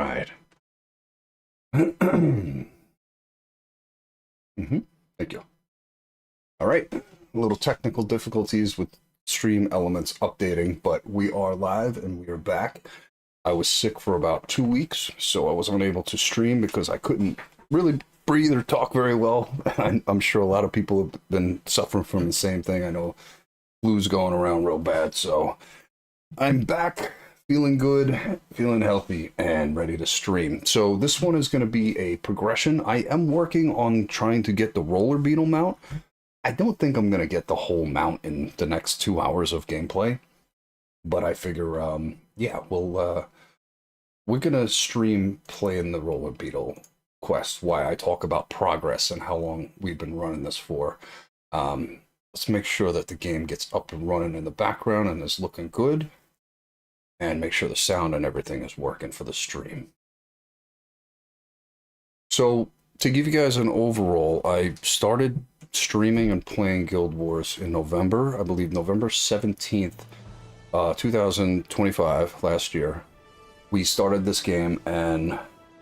right. hmm Thank you. All right. A little technical difficulties with stream elements updating, but we are live and we are back. I was sick for about 2 weeks, so I was unable to stream because I couldn't really breathe or talk very well. I'm sure a lot of people have been suffering from the same thing. I know flu's going around real bad, so I'm back, feeling good, feeling healthy, and ready to stream. So this one is going to be a progression. I am working on trying to get the roller beetle mount. I don't think I'm going to get the whole mount in the next 2 hours of gameplay, but I figure, yeah, we're going to stream playing the roller beetle quest, why I talk about progress and how long we've been running this for. Let's make sure that the game gets up and running in the background and is looking good, and make sure the sound and everything is working for the stream. So, to give you guys an overall, I started streaming and playing Guild Wars in November, I believe November 17th, 2025, last year. We started this game, and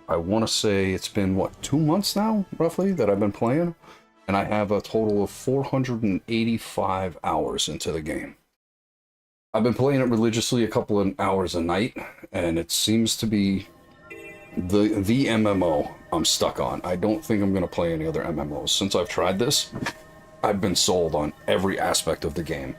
I want to say it's been, what, 2 months now, roughly, that I've been playing? And I have a total of 485 hours into the game. I've been playing it religiously a couple of hours a night, and it seems to be the MMO I'm stuck on. I don't think I'm going to play any other MMOs. Since I've tried this, I've been sold on every aspect of the game.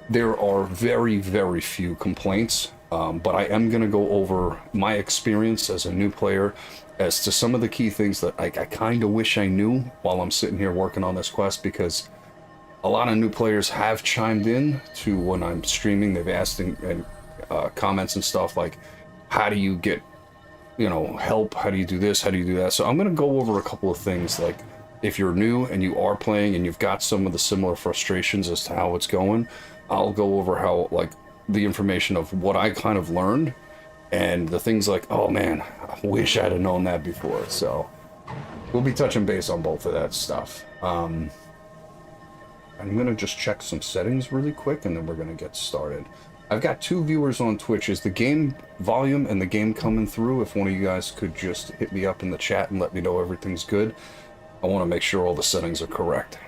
There are very, very few complaints, but I am going to go over my experience as a new player as to some of the key things that I kind of wish I knew while I'm sitting here working on this quest, because a lot of new players have chimed in to when I'm streaming. They've asked in comments and stuff like, how do you get, help? How do you do this? How do you do that? So I'm going to go over a couple of things, like if you're new and you are playing and you've got some of the similar frustrations as to how it's going, I'll go over how, like, the information of what I kind of learned and the things like, oh man, I wish I'd have known that before. So we'll be touching base on both of that stuff. I'm going to just check some settings really quick, and then we're going to get started. I've got 2 viewers on Twitch. Is the game volume and the game coming through? If one of you guys could just hit me up in the chat and let me know everything's good. I want to make sure all the settings are correct.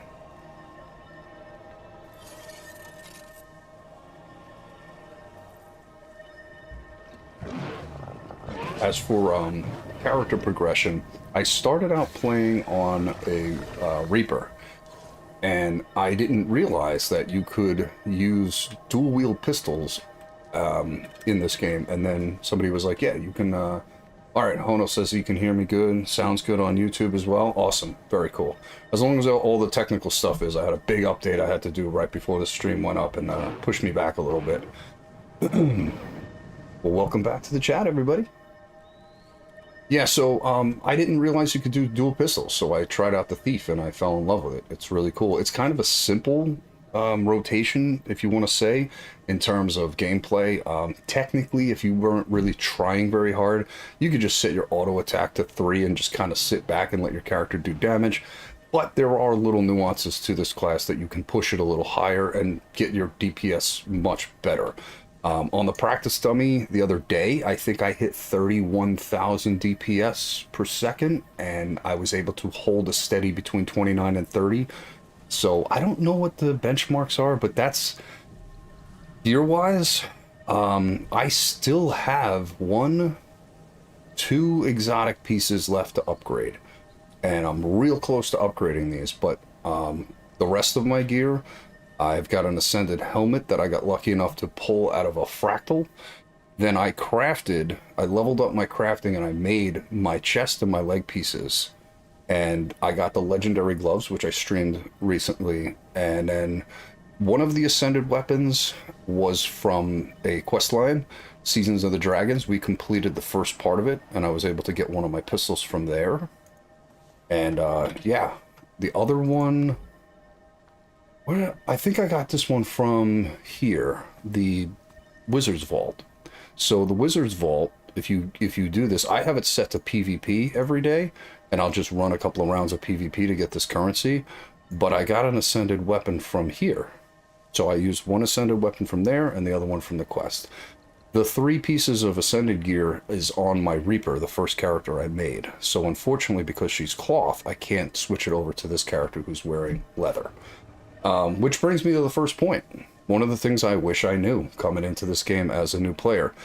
As for character progression, I started out playing on a Reaper. And I didn't realize that you could use dual-wield pistols in this game. And then somebody was like, yeah, you can... All right, Hono says you can hear me good. Sounds good on YouTube as well. Awesome. Very cool. As long as all the technical stuff is. I had a big update I had to do right before the stream went up and pushed me back a little bit. Well, welcome back to the chat, everybody. Yeah, so I didn't realize you could do dual pistols, so I tried out the Thief and I fell in love with it. It's really cool. It's kind of a simple rotation, if you want to say, in terms of gameplay. Technically, if you weren't really trying very hard, you could just set your auto attack to 3 and just kind of sit back and let your character do damage. But there are little nuances to this class that you can push it a little higher and get your DPS much better. On the practice dummy the other day, I think I hit 31,000 DPS per second, and I was able to hold a steady between 29 and 30. So I don't know what the benchmarks are, but that's gear-wise. I still have 2 exotic pieces left to upgrade, and I'm real close to upgrading these, but the rest of my gear, I've got an Ascended helmet that I got lucky enough to pull out of a fractal. Then I leveled up my crafting, and I made my chest and my leg pieces. And I got the legendary gloves, which I streamed recently. And then one of the Ascended weapons was from a quest line, Seasons of the Dragons. We completed the first part of it, and I was able to get one of my pistols from there. And yeah, the other one... I think I got this one from here, the Wizard's Vault. So the Wizard's Vault, if you do this, I have it set to PvP every day, and I'll just run a couple of rounds of PvP to get this currency. But I got an Ascended weapon from here. So I used one Ascended weapon from there and the other one from the quest. The 3 pieces of Ascended gear is on my Reaper, the first character I made. So unfortunately, because she's cloth, I can't switch it over to this character who's wearing leather. Which brings me to the first point. One of the things I wish I knew coming into this game as a new player.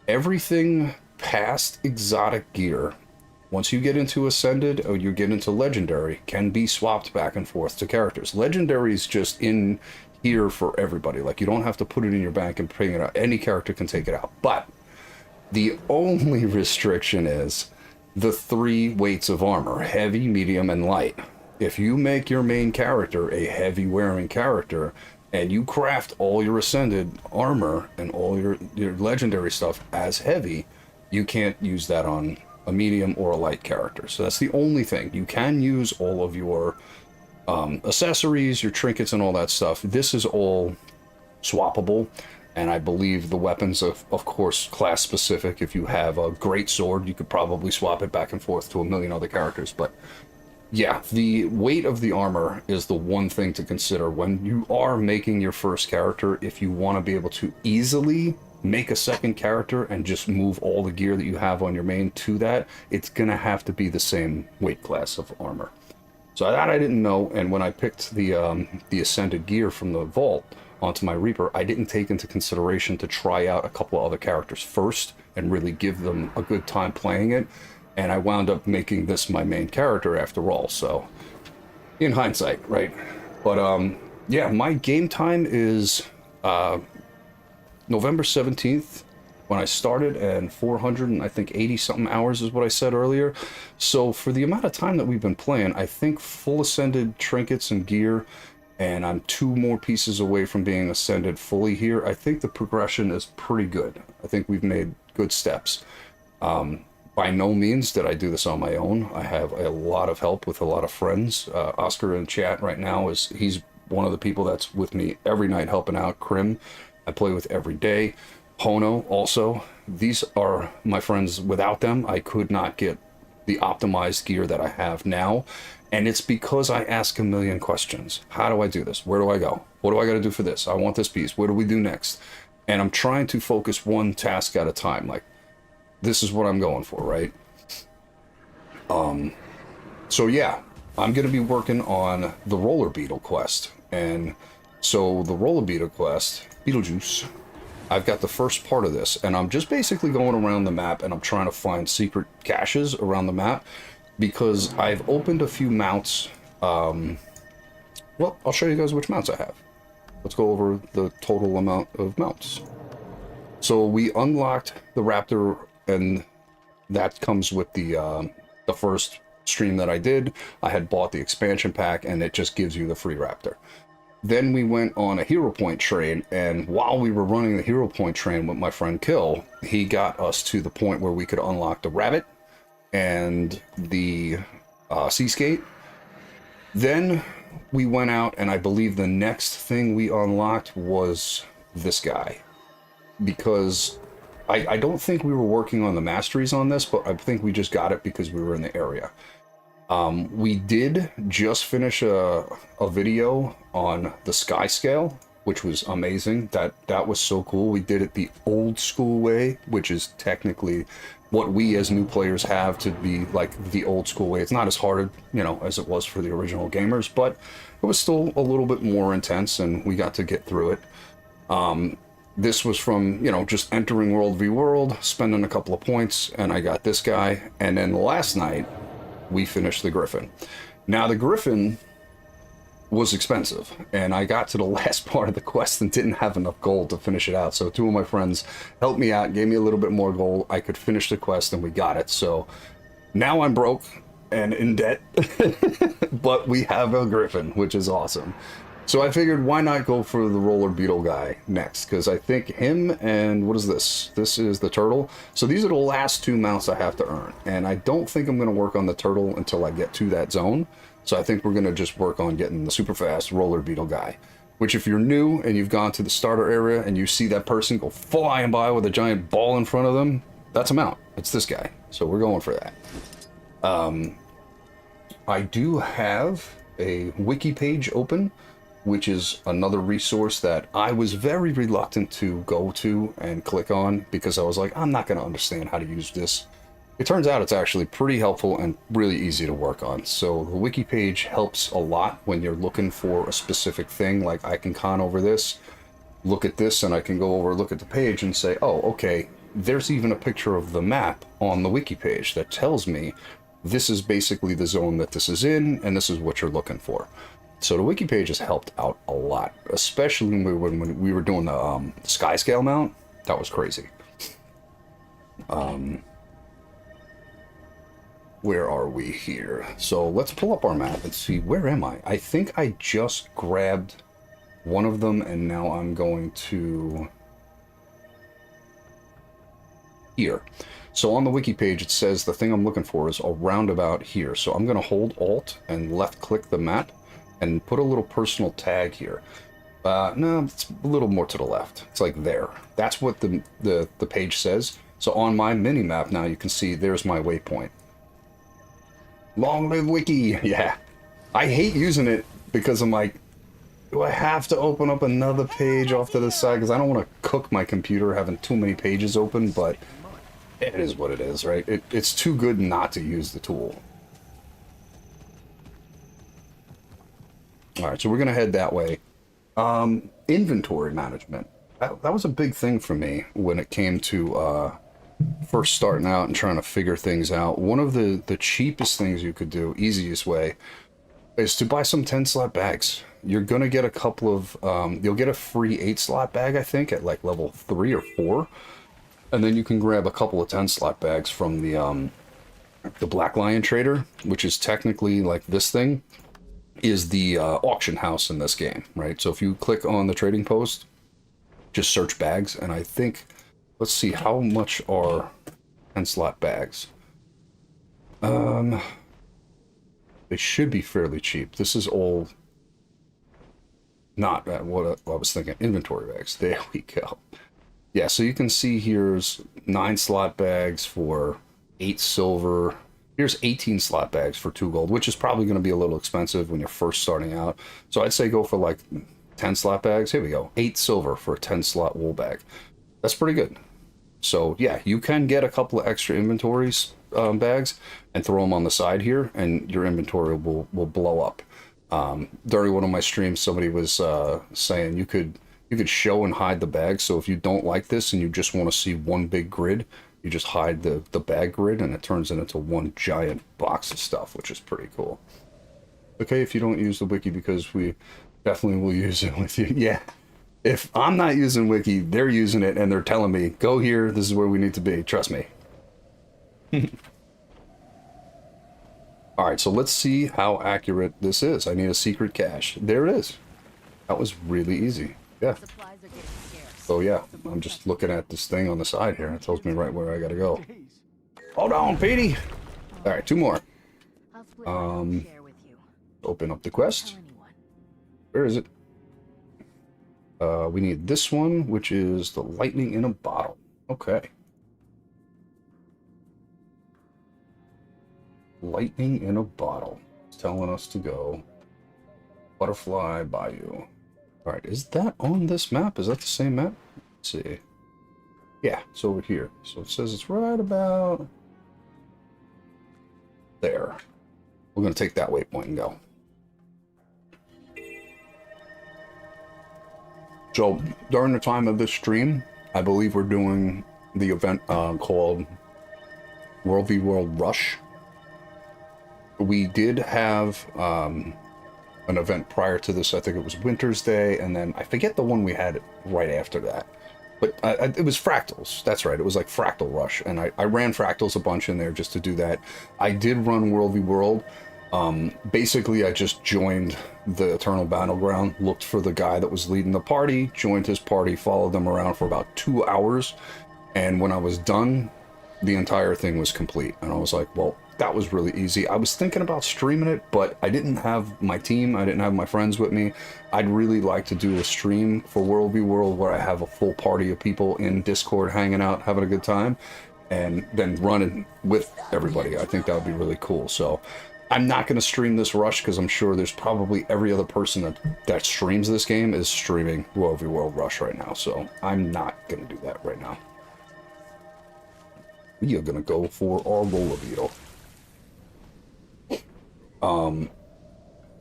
Everything past exotic gear, once you get into Ascended or you get into Legendary, can be swapped back and forth to characters. Legendary is just in here for everybody. Like, you don't have to put it in your bank and bring it out. Any character can take it out. But the only restriction is the 3 weights of armor: heavy, medium, and light. If you make your main character a heavy wearing character and you craft all your Ascended armor and all your legendary stuff as heavy, you can't use that on a medium or a light character. So that's the only thing. You can use all of your accessories, your trinkets, and all that stuff. This is all swappable, and I believe the weapons, of course, class specific. If you have a great sword, you could probably swap it back and forth to a million other characters. But yeah, the weight of the armor is the one thing to consider when you are making your first character. If you want to be able to easily make a second character and just move all the gear that you have on your main to that, it's gonna have to be the same weight class of armor. So that I didn't know, and when I picked the Ascended gear from the vault onto my Reaper, I didn't take into consideration to try out a couple of other characters first and really give them a good time playing it. And I wound up making this my main character after all, so in hindsight, right? But yeah, my game time is November 17th when I started, and 400 and I think 80 something hours is what I said earlier. So for the amount of time that we've been playing, I think full Ascended trinkets and gear, and I'm 2 more pieces away from being Ascended fully here. I think the progression is pretty good. I think we've made good steps. By no means did I do this on my own. I have a lot of help with a lot of friends. Oscar in chat right now he's one of the people that's with me every night helping out. Krim, I play with every day. Hono also. These are my friends. Without them, I could not get the optimized gear that I have now. And it's because I ask a million questions. How do I do this? Where do I go? What do I got to do for this? I want this piece. What do we do next? And I'm trying to focus one task at a time. Like, this is what I'm going for, right? So yeah, I'm going to be working on the roller beetle quest. And so the roller beetle quest, Beetlejuice, I've got the first part of this, and I'm just basically going around the map and I'm trying to find secret caches around the map because I've opened a few mounts. Well, I'll show you guys which mounts I have. Let's go over the total amount of mounts. So we unlocked the Raptor, and that comes with the first stream that I did. I had bought the expansion pack, and it just gives you the free Raptor. Then we went on a hero point train, and while we were running the hero point train with my friend Kill, he got us to the point where we could unlock the rabbit and the sea skate. Then we went out, and I believe the next thing we unlocked was this guy, because I don't think we were working on the masteries on this, but I think we just got it because we were in the area. We did just finish a video on the sky scale, which was amazing. That was so cool. We did it the old school way, which is technically what we as new players have to be like the old school way. It's not as hard, you know, as it was for the original gamers, but it was still a little bit more intense, and we got to get through it. This was from, you know, just entering World v World, spending a couple of points, and I got this guy. And then last night, we finished the Griffin. Now, the Griffin was expensive, and I got to the last part of the quest and didn't have enough gold to finish it out. So 2 of my friends helped me out, gave me a little bit more gold. I could finish the quest, and we got it. So now I'm broke and in debt, but we have a Griffin, which is awesome. So I figured, why not go for the roller beetle guy next? Because I think him and, what is this? This is the turtle. So these are the last 2 mounts I have to earn. And I don't think I'm going to work on the turtle until I get to that zone. So I think we're going to just work on getting the super fast roller beetle guy. Which, if you're new and you've gone to the starter area and you see that person go flying by with a giant ball in front of them, that's a mount. It's this guy. So we're going for that. I do have a wiki page open which is another resource that I was very reluctant to go to and click on because I was like, I'm not going to understand how to use this. It turns out it's actually pretty helpful and really easy to work on. So the wiki page helps a lot when you're looking for a specific thing. Like I can con over this, look at this, and I can go over, look at the page and say, oh, okay, there's even a picture of the map on the wiki page that tells me this is basically the zone that this is in, and this is what you're looking for. So the wiki page has helped out a lot, especially when we were doing the sky scale mount. That was crazy. Where are we here? So let's pull up our map and see, where am I? I think I just grabbed one of them, and now I'm going to here. So on the wiki page, it says the thing I'm looking for is around about here. So I'm going to hold Alt and left click the map and put a little personal tag here. No, it's a little more to the left. It's like there. That's what the page says. So on my mini map now, you can see there's my waypoint. Long live wiki. Yeah. I hate using it because I'm like, do I have to open up another page off to the side? Because I don't want to cook my computer having too many pages open, but it is what it is, right? It's too good not to use the tool. All right, so we're going to head that way. Inventory management. That was a big thing for me when it came to first starting out and trying to figure things out. One of the cheapest things you could do, easiest way, is to buy some 10-slot bags. You're going to get a couple of, you'll get a free 8-slot bag, I think, at like level 3 or 4. And then you can grab a couple of 10-slot bags from the Black Lion Trader, which is technically like this thing, is the auction house in this game, right? So if you click on the trading post, just search bags, and I think, let's see, how much are 10-slot bags? They should be fairly cheap. This is all not what I was thinking. Inventory bags. There we go. Yeah, so you can see here's 9-slot bags for 8 silver. Here's 18 slot bags for 2 gold, which is probably going to be a little expensive when you're first starting out. So I'd say go for like 10 slot bags. Here we go. 8 silver for a 10 slot wool bag. That's pretty good. So yeah, you can get a couple of extra inventories bags and throw them on the side here, and your inventory will blow up. During one of my streams, somebody was saying you could show and hide the bag. So if you don't like this and you just want to see one big grid, you just hide the bag grid and it turns it into one giant box of stuff, which is pretty cool. Okay, if you don't use the wiki, because we definitely will use it with you. Yeah, if I'm not using wiki, they're using it and they're telling me, go here, this is where we need to be. Trust me. Alright, so let's see how accurate this is. I need a secret cache. There it is. That was really easy. Yeah. So yeah, I'm just looking at this thing on the side here. It tells me right where I gotta go. Hold on, Petey! Alright, 2 more. Open up the quest. Where is it? We need this one, which is the lightning in a bottle. Okay. Lightning in a bottle. It's telling us to go Butterfly Bayou. Alright, is that on this map? Is that the same map? Let's see. Yeah, it's over here. So it says it's right about there. We're going to take that waypoint and go. So during the time of this stream, I believe we're doing the event called World v World Rush. We did have an event prior to this. I think it was Winter's Day, and then I forget the one we had right after that. But it was Fractals. That's right. It was like Fractal Rush, and I ran Fractals a bunch in there just to do that. I did run World v World. Basically, I just joined the Eternal Battleground, looked for the guy that was leading the party, joined his party, followed them around for about 2 hours, and when I was done, the entire thing was complete. And I was like, well, that was really easy. I was thinking about streaming it, but I didn't have my team. I didn't have my friends with me. I'd really like to do a stream for World v World where I have a full party of people in Discord hanging out, having a good time, and then running with everybody. I think that would be really cool. So I'm not going to stream this rush because I'm sure there's probably every other person that streams this game is streaming World v World Rush right now. So I'm not going to do that right now. We are going to go for our roller beetle.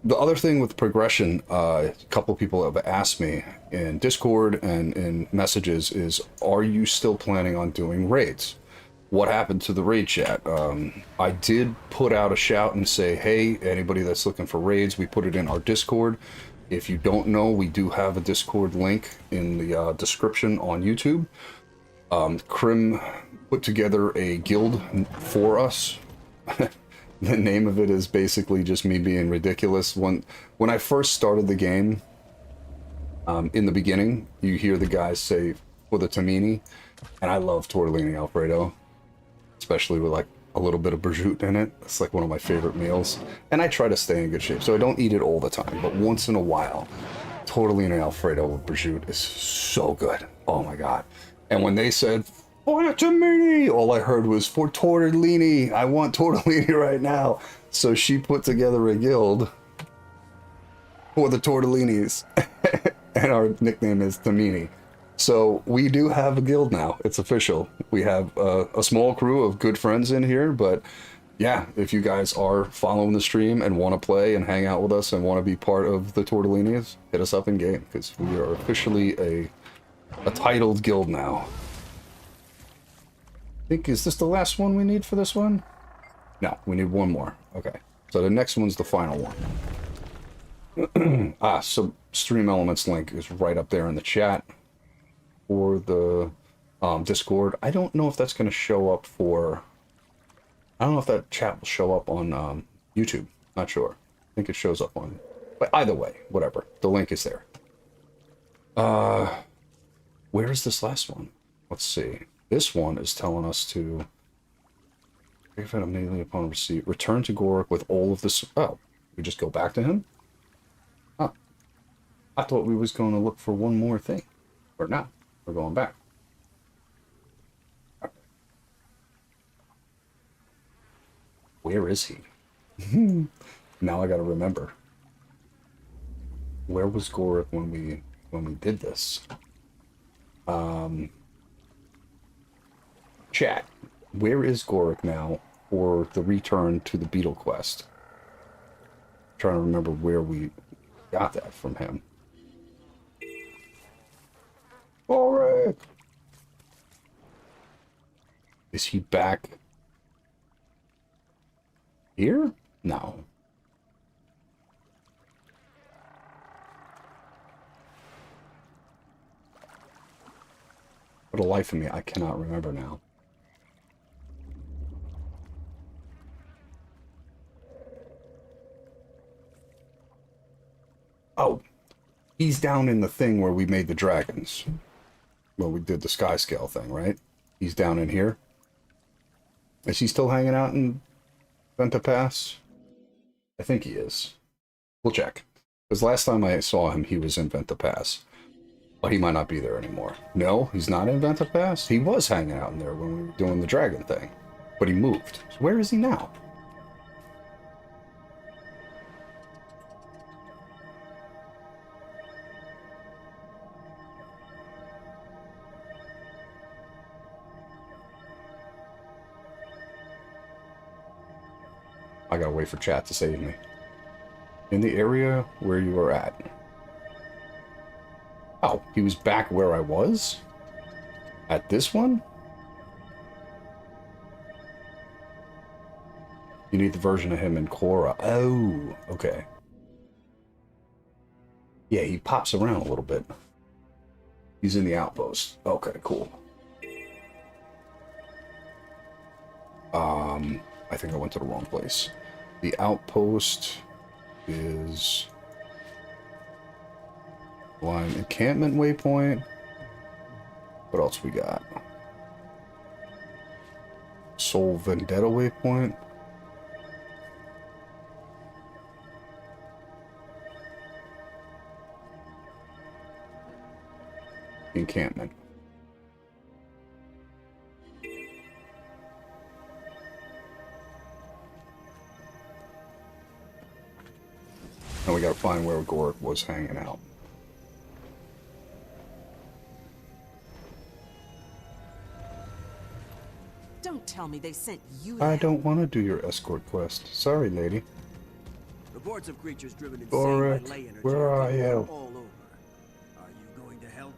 The other thing with progression, a couple people have asked me in Discord and in messages is, are you still planning on doing raids? What happened to the raid chat? I did put out a shout and say, hey, anybody that's looking for raids, we put it in our Discord. If you don't know, we do have a Discord link in the description on YouTube. Krim put together a guild for us. The name of it is basically just me being ridiculous. When I first started the game, in the beginning, you hear the guys say, for the Tamini, and I love tortellini Alfredo, especially with like a little bit of prosciutto in it. It's like one of my favorite meals. And I try to stay in good shape, so I don't eat it all the time, but once in a while, tortellini Alfredo with prosciutto is so good. Oh my God. And when they said, for the Tamini, all I heard was, for tortellini, I want tortellini right now. So she put together a guild for the tortellinis, and our nickname is Tamini. So we do have a guild now. It's official. We have a small crew of good friends in here, but yeah, if you guys are following the stream and want to play and hang out with us and want to be part of the tortellinis, hit us up in game, because we are officially a titled guild now. I think, is this the last one we need for this one? No, we need one more. Okay, so the next one's the final one. So Stream Elements link is right up there in the chat for the Discord. I don't know if that's going to show up for... I don't know if that chat will show up on YouTube. Not sure. I think it shows up on... But either way, whatever. The link is there. Where is this last one? Let's see. This one is telling us to... If it immediately upon receipt, return to Gorik with all of this... Oh, we just go back to him? Huh. I thought we was going to look for one more thing. Or not. We're going back. Okay. Where is he? Now I gotta remember. Where was Gorik when we did this? Chat. Where is Gorik now for the return to the beetle quest? I'm trying to remember where we got that from him. Gorik! Is he back here? No. For the life of me, I cannot remember now. Oh, he's down in the thing where we made the dragons. Well, we did the sky scale thing, right? He's down in here. Is he still hanging out in Venta Pass? I think he is. We'll check. Because last time I saw him, he was in Venta Pass. But he might not be there anymore. No, he's not in Venta Pass. He was hanging out in there when we were doing the dragon thing. But he moved. So where is he now? I gotta wait for chat to save me. In the area where you were at. Oh, he was back where I was? At this one? You need the version of him in Korra. Oh, okay. Yeah, he pops around a little bit. He's in the outpost. Okay, cool. I think I went to the wrong place. The outpost is... Line encampment waypoint. What else we got? Soul Vendetta waypoint. Encampment. we gotta find where Gork was hanging out. Don't tell me they sent you I there. don't want to do your escort quest. Sorry, lady. Reports of creatures driven insane Gork, by ley energy where are coming you? from all over. Are you going to help?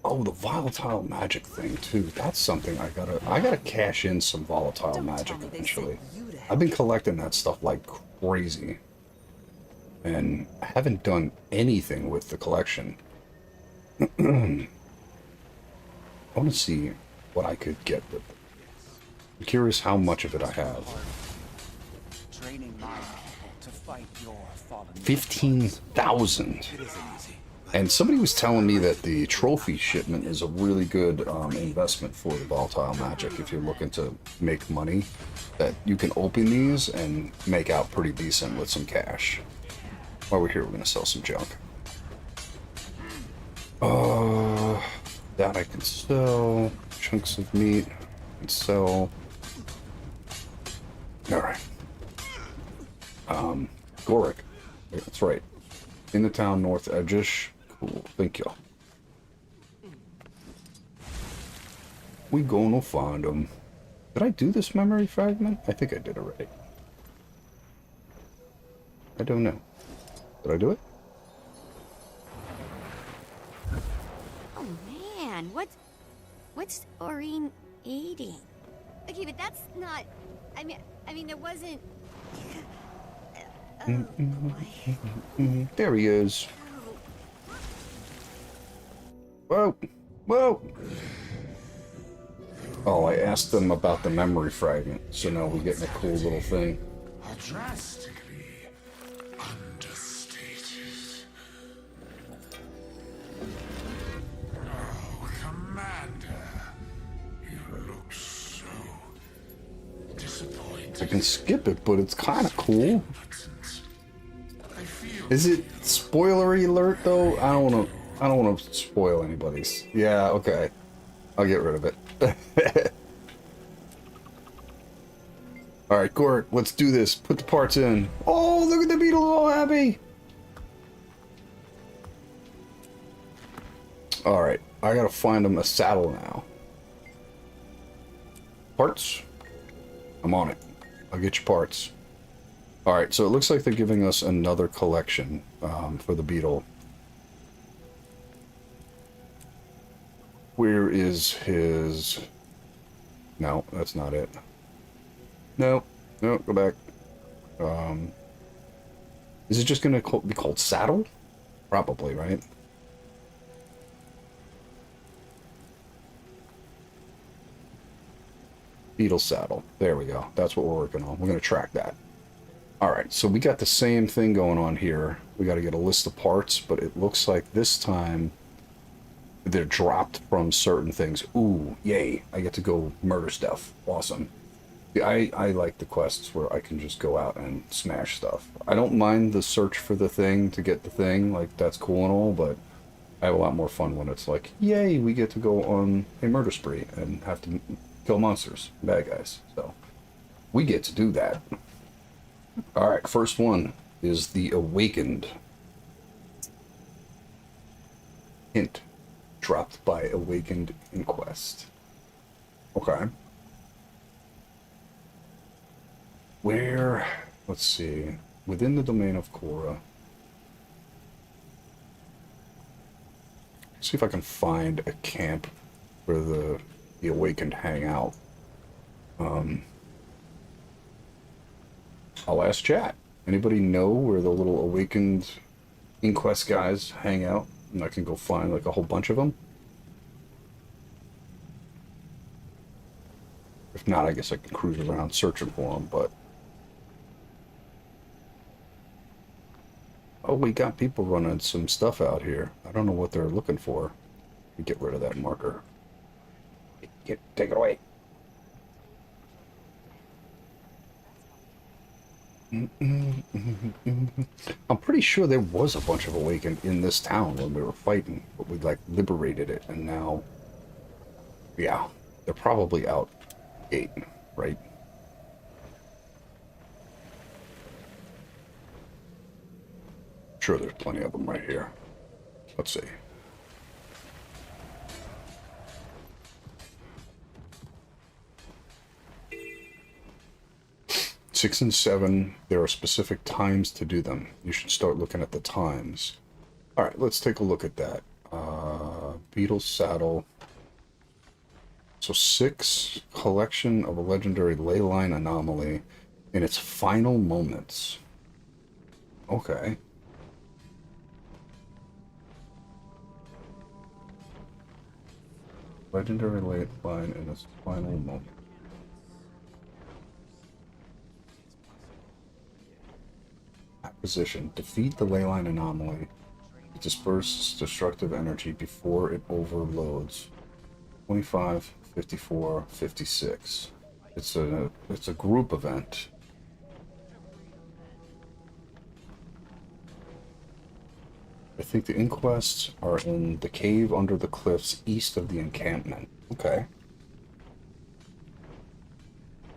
Oh, the volatile magic thing too. That's something I gotta cash in some volatile Don't magic tell me they eventually. sent you to help. I've been collecting that stuff like crazy, and I haven't done anything with the collection. I want to see what I could get with it. I'm curious how much of it I have. Training my people to fight your fallen 15,000. It isn't easy. And somebody was telling me that the trophy shipment is a really good investment for the volatile magic if you're looking to make money. That you can open these and make out pretty decent with some cash. While we're here, we're going to sell some junk. That I can sell. Chunks of meat. I can sell. Alright. Gorik. That's right. In the town, North Edgish. Cool, thank you. We gonna find him. Did I do this memory fragment? I think I did already. I don't know. Did I do it? Oh man, what's Aureen eating? Okay, but that's not. I mean, it wasn't. Oh boy. There he is. Whoa! Whoa! Oh, I asked them about the memory fragment, so now we're getting a cool little thing. Drastically understated. Oh, Commander, you look so disappointed. I can skip it, but it's kind of cool. I feel Is it spoilery alert though? I don't want to spoil anybody's. Yeah, okay. I'll get rid of it. Alright, Gork, let's do this. Put the parts in. Oh, look at the beetle all happy! Alright, I gotta find him a saddle now. Parts? I'm on it. I'll get you parts. Alright, so it looks like they're giving us another collection for the beetle. Where is his... No, that's not it. No, no, go back. Is it just gonna be called saddle? Probably, right? Beetle saddle. There we go. That's what we're working on. We're gonna track that. Alright, so we got the same thing going on here. We gotta get a list of parts, but it looks like this time they're dropped from certain things. Ooh, yay. I get to go murder stuff. Awesome. I like the quests where I can just go out and smash stuff. I don't mind the search for the thing to get the thing. Like, that's cool and all, but I have a lot more fun when it's like, yay, we get to go on a murder spree and have to kill monsters, bad guys. So, we get to do that. Alright, first one is the Awakened. Hint. Dropped by Awakened Inquest. Okay. Where, let's see, within the domain of Korra. See if I can find a camp where the Awakened hang out. I'll ask chat. Anybody know where the little Awakened Inquest guys hang out? And I can go find like a whole bunch of them. If not, I guess I can cruise around searching for them, but... Oh, we got people running some stuff out here. I don't know what they're looking for. Get rid of that marker. Take it away. I'm pretty sure there was a bunch of Awakened in this town when we were fighting, but we like liberated it, and now Yeah, they're probably out 8, right? Sure, there's plenty of them right here. Let's see. 6 and 7, there are specific times to do them. You should start looking at the times. All right, let's take a look at that. Beetle saddle. So 6, collection of a legendary ley line anomaly in its final moments. Okay. Legendary ley line in its final moment. Acquisition. Defeat the ley line anomaly. It disperses destructive energy before it overloads. 25, 54, 56. It's a group event. I think the inquests are in the cave under the cliffs east of the encampment. Okay.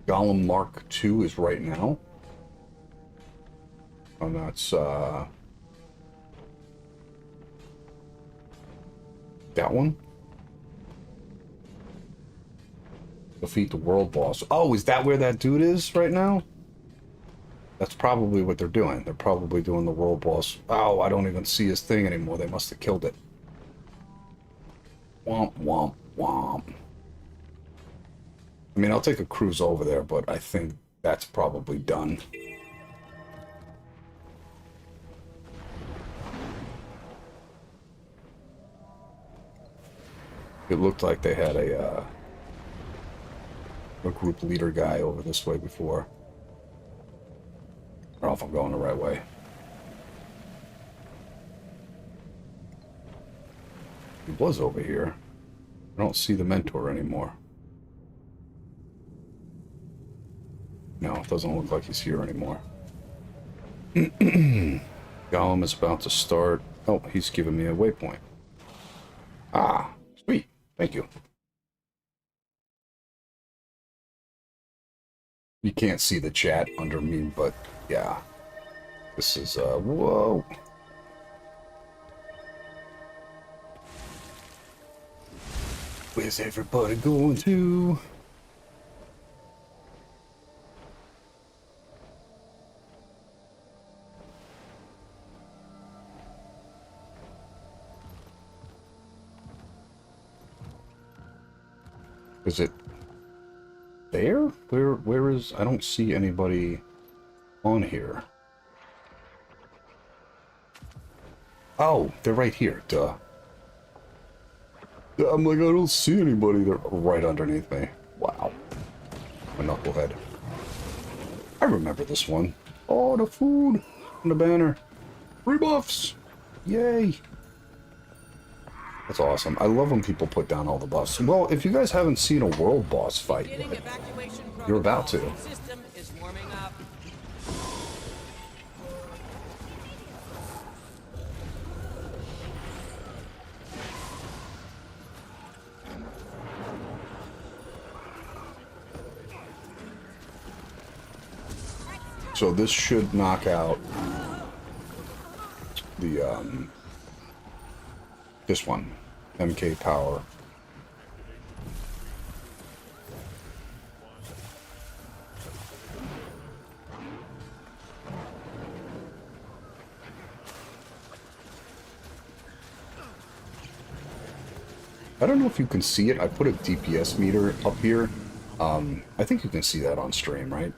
Golem Mark II is right now. And that's that one. Defeat the world boss. Oh, is that where that dude is right now? That's probably what they're doing. They're probably doing the world boss. Oh, I don't even see his thing anymore. They must have killed it. Womp, womp, womp. I mean, I'll take a cruise over there, but I think that's probably done. It looked like they had a group leader guy over this way before. I don't know if I'm going the right way. He was over here. I don't see the mentor anymore. No, it doesn't look like he's here anymore. Golem is about to start. Oh, he's giving me a waypoint. Ah, sweet. Thank you. You can't see the chat under me, but yeah. This is, whoa. Where's everybody going to? Is it there? Where is... I don't see anybody on here. Oh, they're right here. Duh. I'm like, I don't see anybody. They're right underneath me. Wow. A knucklehead. I remember this one. Oh, the food on the banner. Rebuffs. Yay. That's awesome. I love when people put down all the buffs. Well, if you guys haven't seen a world boss fight yet, you're about to. System is warming up. So this should knock out the this one, MK Power. I don't know if you can see it. I put a DPS meter up here. I think you can see that on stream, right?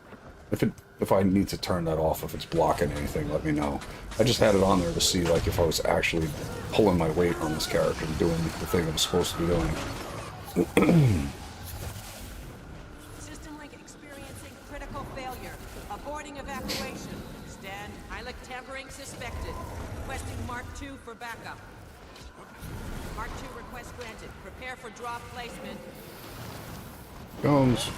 If I need to turn that off, if it's blocking anything, let me know. I just had it on there to see, like, if I was actually pulling my weight on this character and doing the thing I was supposed to be doing. System link experiencing critical failure. Aborting evacuation. Stand. Hylic tampering suspected. Requesting Mark II for backup. Mark II request granted. Prepare for drop placement. Goes.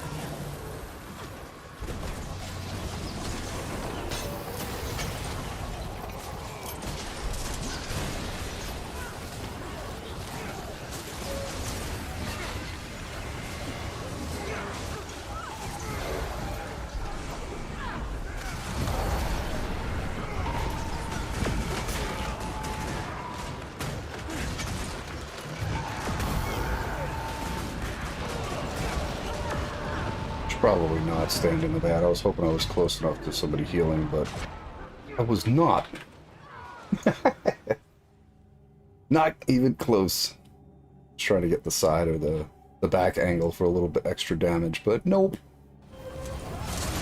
Probably not standing in that. I was hoping I was close enough to somebody healing, but I was not. Not even close. Trying to get the side or the back angle for a little bit extra damage, but nope.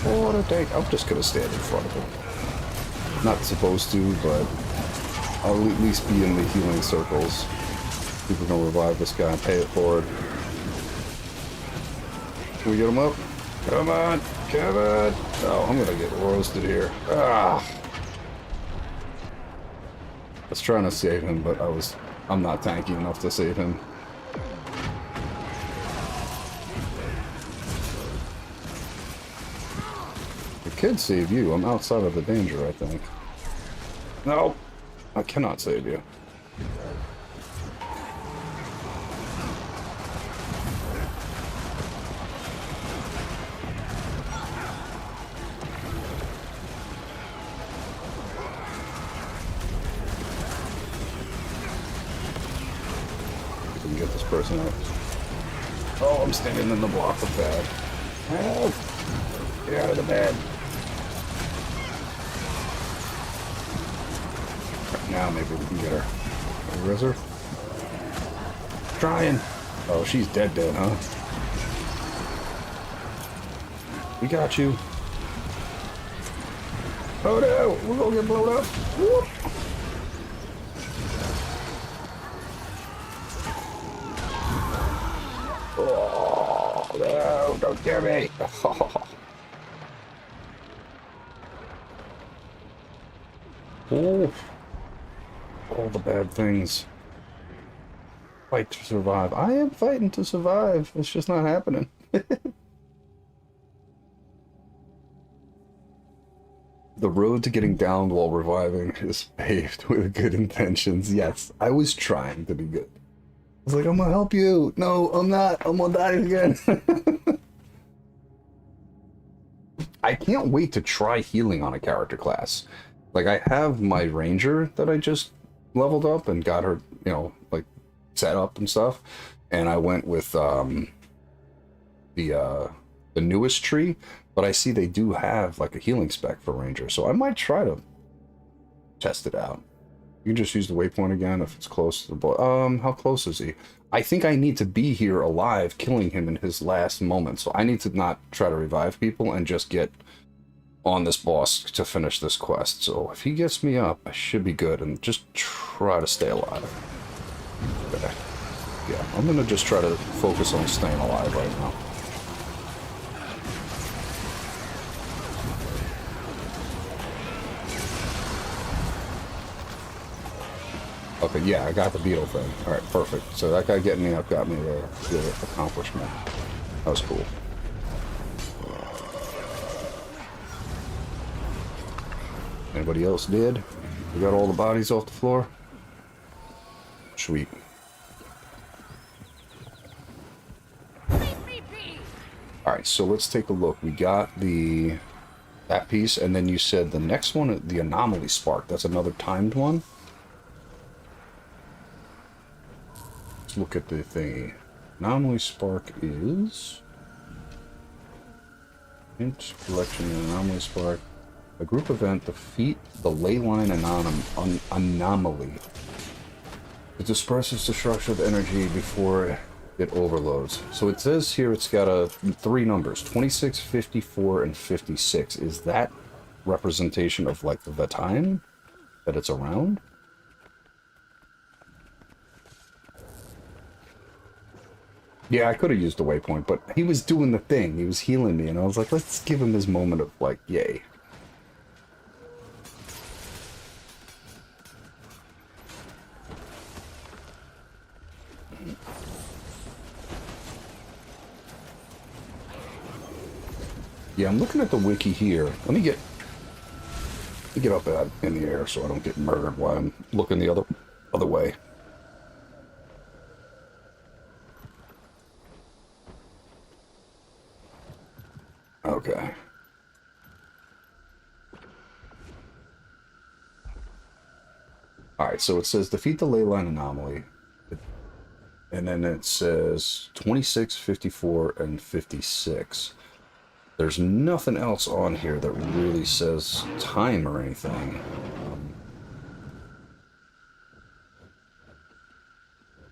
What a day. I'm just gonna stand in front of him. Not supposed to, but I'll at least be in the healing circles. People gonna revive this guy and pay it forward. Can we get him up? Come on, come on. Oh, I'm gonna get roasted here. Ah. I was trying to save him, but I'm not tanky enough to save him. I could save you. I'm outside of the danger, I think. No, I cannot save you. We can get this person out. Oh, I'm standing in the block of bad. Help! Get out of the bed. Right now, maybe we can get her. Where is her? Trying. Oh, she's dead, huh? We got you. Oh no, we're gonna get blown up. Whoop. Oh no, don't scare me. Oh, all the bad things. Fight to survive. I am fighting to survive. It's just not happening. The road to getting downed while reviving is paved with good intentions. Yes, I was trying to be good. I was like, I'm gonna help you. No, I'm not. I'm gonna die again. I can't wait to try healing on a character class. Like, I have my ranger that I just leveled up and got her, you know, like, set up and stuff. And I went with the newest tree, but I see they do have like a healing spec for ranger, so I might try to test it out. You can just use the waypoint again if it's close to the boy. How close is he? I think I need to be here alive, killing him in his last moment. So I need to not try to revive people and just get on this boss to finish this quest. So if he gets me up, I should be good, and just try to stay alive. Okay. Yeah, I'm gonna just try to focus on staying alive right now. Okay, yeah, I got the beetle thing. Alright, perfect. So that guy getting me up got me the accomplishment. That was cool. Anybody else did? We got all the bodies off the floor? Sweet. Alright, so let's take a look. We got that piece, and then you said the next one, the anomaly spark. That's another timed one. Let's look at the thingy. Anomaly spark is hint collection and anomaly spark. A group event, defeat the leyline anomaly. It disperses the structure of energy before it overloads. So it says here it's got three numbers, 26, 54, and 56. Is that representation of like the time that it's around? Yeah, I could have used the waypoint, but he was doing the thing. He was healing me, and I was like, let's give him his moment of like, yay. Yeah, I'm looking at the wiki here. Let me get up in the air so I don't get murdered while I'm looking the other way. Okay. Alright, so it says defeat the leyline anomaly. And then it says 26, 54, and 56. There's nothing else on here that really says time or anything.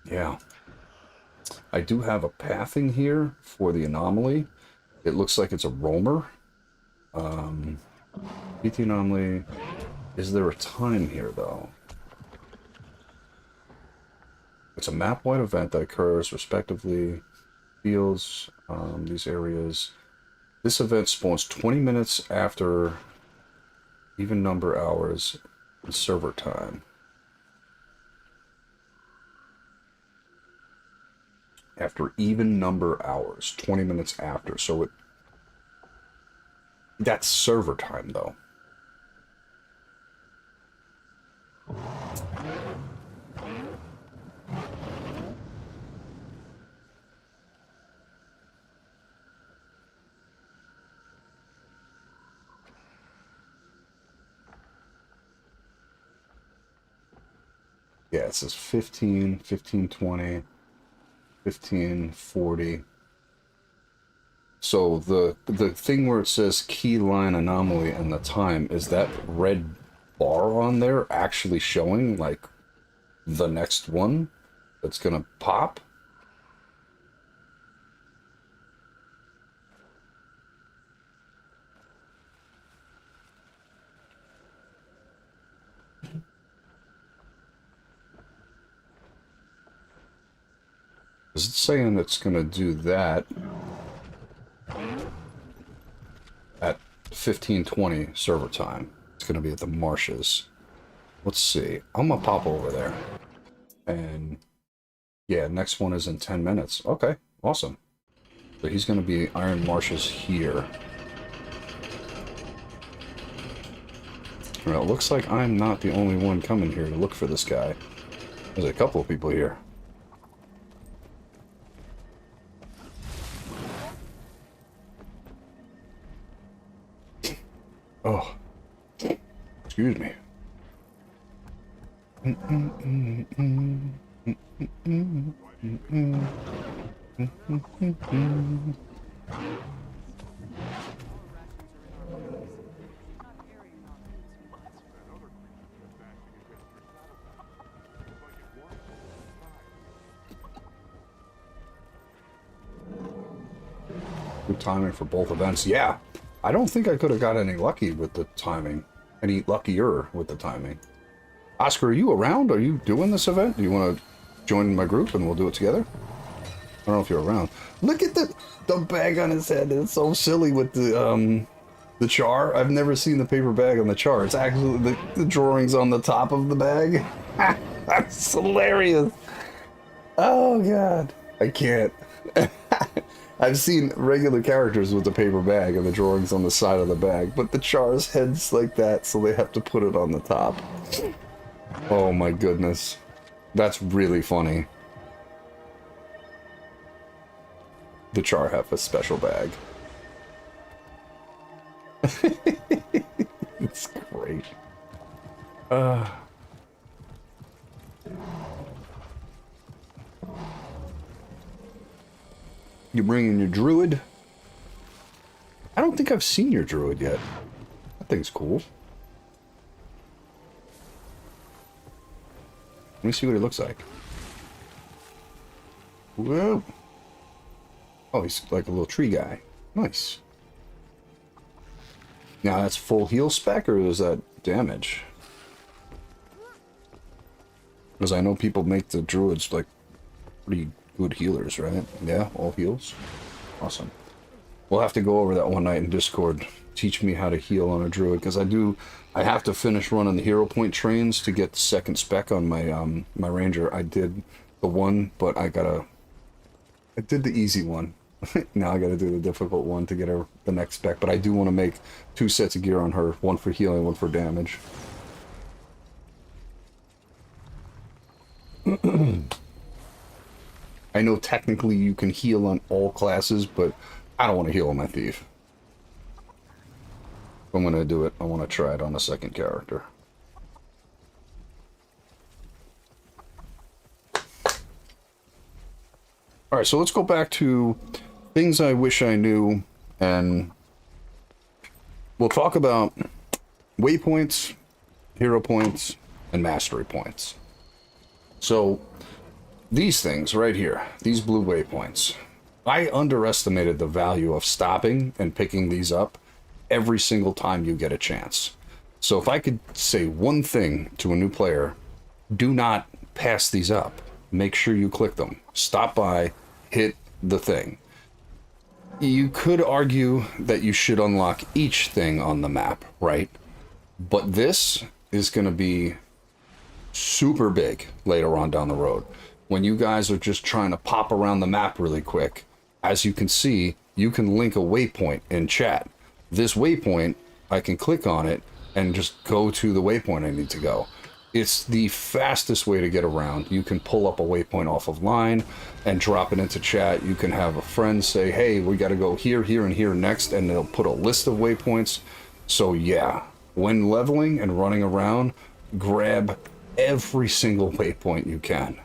Yeah. I do have a pathing here for the anomaly. It looks like it's a roamer. Beat the anomaly. Is there a time here, though? It's a map-wide event that occurs respectively fields, these areas. This event spawns 20 minutes after even number hours in server time. After even number hours, 20 minutes after. So that's server time, though. Yeah, it says 15, 1520, 1540. So the thing where it says key line anomaly and the time, is that red bar on there actually showing like the next one that's gonna pop? Is it saying it's gonna do that at 1520 server time? It's gonna be at the marshes. Let's see. I'm gonna pop over there. And yeah, next one is in 10 minutes. Okay, awesome. So he's gonna be Iron Marshes here. Well, it looks like I'm not the only one coming here to look for this guy. There's a couple of people here. Oh, excuse me. Good timing for both events. Yeah, I don't think I could have got any lucky with the timing. Any luckier with the timing. Oscar, are you around? Are you doing this event? Do you want to join my group and we'll do it together? I don't know if you're around. Look at the bag on his head. It's so silly with the char. I've never seen the paper bag on the char. It's actually the drawings on the top of the bag. That's hilarious. Oh god, I can't. I've seen regular characters with the paper bag and the drawings on the side of the bag, but the char's head's like that, so they have to put it on the top. Oh my goodness. That's really funny. The char have a special bag. It's great. You bringing your druid? I don't think I've seen your druid yet. That thing's cool. Let me see what he looks like. Whoa. Oh, he's like a little tree guy. Nice. Now that's full heal spec, or is that damage? Because I know people make the druids like pretty good healers, right? Yeah, all heals. Awesome. We'll have to go over that one night in Discord. Teach me how to heal on a druid, because I have to finish running the hero point trains to get the second spec on my my ranger. I did the one, but I did the easy one. Now I gotta do the difficult one to get her the next spec, but I do want to make 2 sets of gear on her, one for healing, one for damage. I know technically you can heal on all classes, but I don't want to heal on my thief. If I'm gonna do it, I want to try it on a second character. Alright, so let's go back to things I wish I knew and we'll talk about waypoints, hero points, and mastery points. So these things right here, these blue waypoints, I underestimated the value of stopping and picking these up every single time you get a chance. So if I could say one thing to a new player, do not pass these up. Make sure you click them. Stop by, hit the thing. You could argue that you should unlock each thing on the map, right? But this is going to be super big later on down the road. When you guys are just trying to pop around the map really quick, as you can see, you can link a waypoint in chat. This waypoint, I can click on it and just go to the waypoint I need to go. It's the fastest way to get around. You can pull up a waypoint off of line and drop it into chat. You can have a friend say, hey, we got to go here, here, and here next, and they'll put a list of waypoints. So yeah, when leveling and running around, grab every single waypoint you can.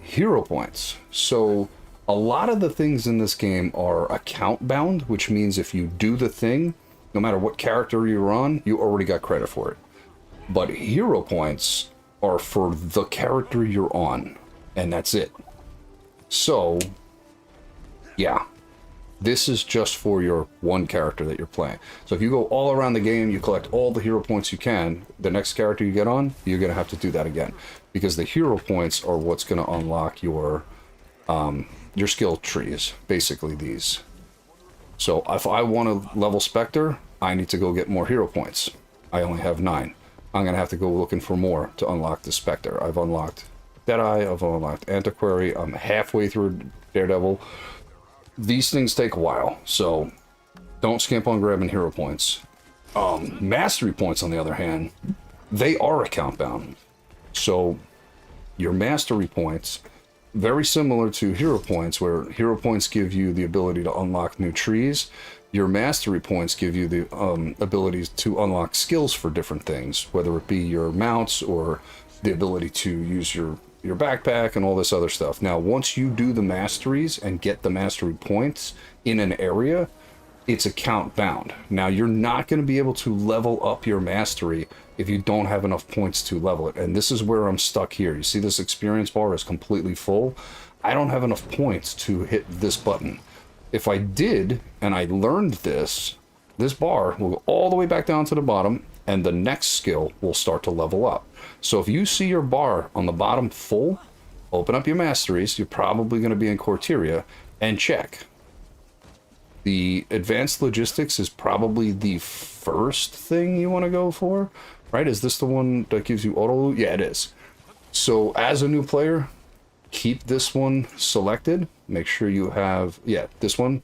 Hero points. So a lot of the things in this game are account bound, which means if you do the thing, no matter what character you're on, you already got credit for it. But hero points are for the character you're on, and that's it. So, yeah, this is just for your one character that you're playing. So if you go all around the game, you collect all the hero points you can, the next character you get on, you're going to have to do that again. Because the hero points are what's going to unlock your skill trees, basically these. So if I want to level Spectre, I need to go get more hero points. I only have 9. I'm going to have to go looking for more to unlock the Spectre. I've unlocked Deadeye, I've unlocked Antiquary, I'm halfway through Daredevil. These things take a while, so don't skimp on grabbing hero points. Mastery points, on the other hand, they are account bound. So your mastery points, very similar to hero points, where hero points give you the ability to unlock new trees. Your mastery points give you the abilities to unlock skills for different things, whether it be your mounts or the ability to use your backpack and all this other stuff. Now, once you do the masteries and get the mastery points in an area, it's account bound. Now, you're not going to be able to level up your mastery if you don't have enough points to level it. And this is where I'm stuck here. You see this experience bar is completely full. I don't have enough points to hit this button. If I did, and I learned this bar will go all the way back down to the bottom, and the next skill will start to level up. So if you see your bar on the bottom full, open up your masteries. You're probably going to be in Corteria, and check. The advanced logistics is probably the first thing you want to go for, right? Is this the one that gives you auto loot? Yeah, it is. So as a new player, keep this one selected. Make sure you have, this one,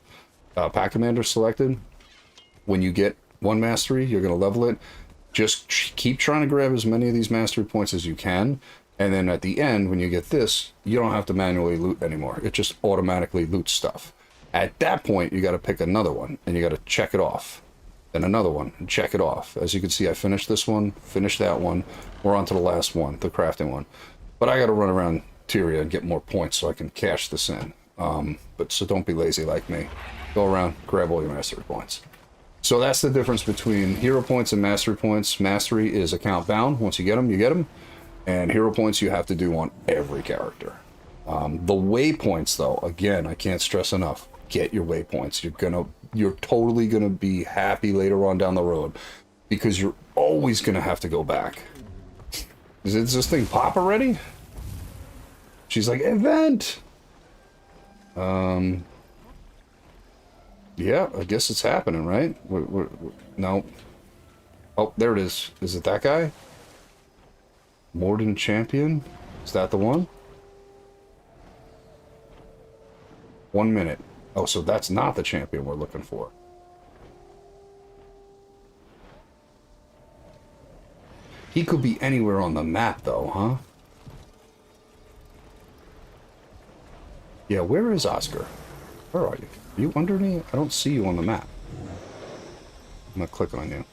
Pack Commander selected. When you get one mastery, you're going to level it. Just keep trying to grab as many of these mastery points as you can. And then at the end, when you get this, you don't have to manually loot anymore. It just automatically loots stuff. At that point, you got to pick another one, and you got to check it off. Then another one, and check it off. As you can see, I finished this one, finished that one. We're on to the last one, the crafting one. But I got to run around Tyria and get more points so I can cash this in. But so don't be lazy like me. Go around, grab all your mastery points. So that's the difference between hero points and mastery points. Mastery is account bound. Once you get them, you get them. And hero points you have to do on every character. The waypoints, though, again, I can't stress enough. Get your waypoints. You're totally gonna be happy later on down the road, because you're always gonna have to go back. Is this thing pop already? She's like, event. Yeah, I guess it's happening, right? No. Oh, there it is. Is it that guy? Morden Champion? Is that the one? 1 minute. Oh, so that's not the champion we're looking for. He could be anywhere on the map, though, huh? Yeah, where is Oscar? Where are you? Are you under me? I don't see you on the map. I'm gonna click on you.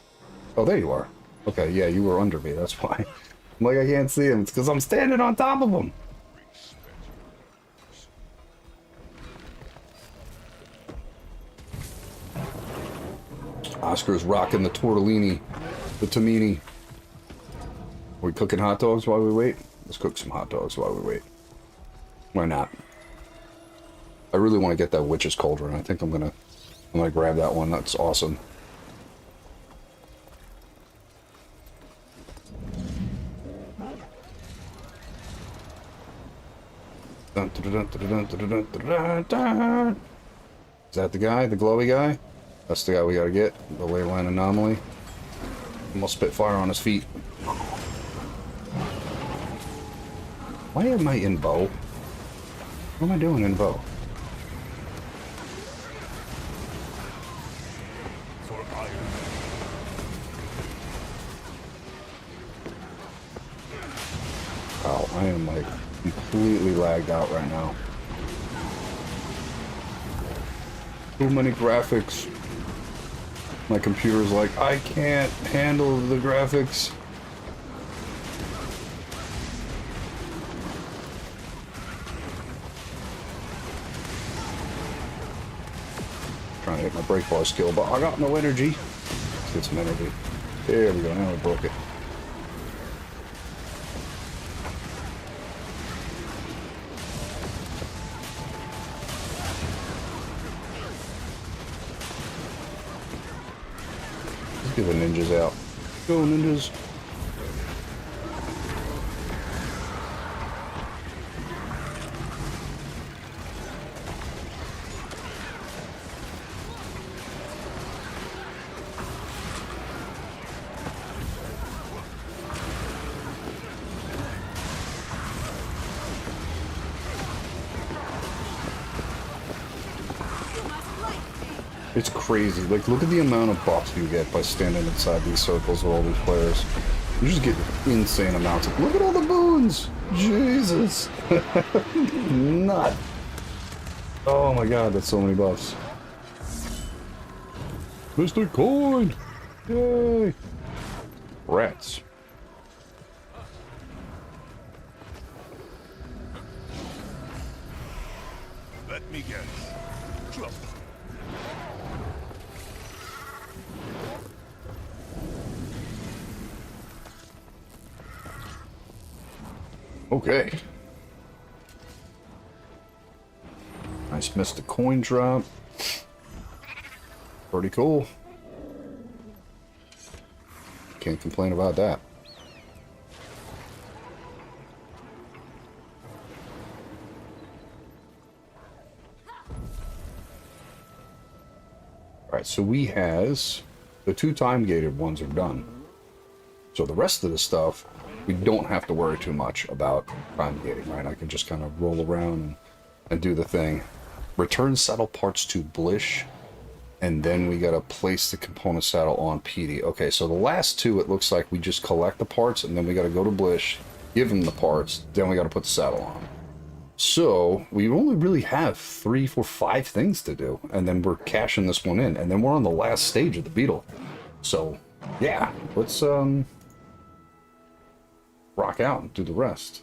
Oh, there you are. Okay, yeah, you were under me, that's why. I'm like, I can't see him. It's because I'm standing on top of him. Oscar's rocking the tortellini, the tamini. Are we cooking hot dogs while we wait? Let's cook some hot dogs while we wait. Why not? I really want to get that witch's cauldron. I think I'm gonna grab that one. That's awesome. Dun, dun, dun, dun, dun, dun, dun, dun, dun. Is that the guy? The glowy guy? That's the guy we gotta get. The ley line anomaly. Almost spit fire on his feet. Why am I in bow? What am I doing in bow? Wow, I am like completely lagged out right now. Too many graphics. My computer's like, I can't handle the graphics. Trying to hit my brake bar skill, but I got no energy. Let's get some energy. There we go, now we broke it. Let's get the ninjas out. Go ninjas. It's crazy. Like, look at the amount of buffs you get by standing inside these circles with all these players. You just get insane amounts of... Look at all the boons! Jesus! Nut! Oh my god, that's so many buffs. Mr. Coin! Yay! Rats. Let me guess. Trust. Okay. Nice missed the coin drop. Pretty cool. Can't complain about that. Alright, so we has the 2 time gated ones are done. So the rest of the stuff we don't have to worry too much about time gating, right? I can just kind of roll around and do the thing. Return saddle parts to Blish, and then we gotta place the component saddle on PD. Okay, so the last 2, it looks like we just collect the parts, and then we gotta go to Blish, give him the parts, then we gotta put the saddle on. So we only really have 3, 4, 5 things to do, and then we're cashing this one in, and then we're on the last stage of the beetle. So yeah, let's rock out and do the rest.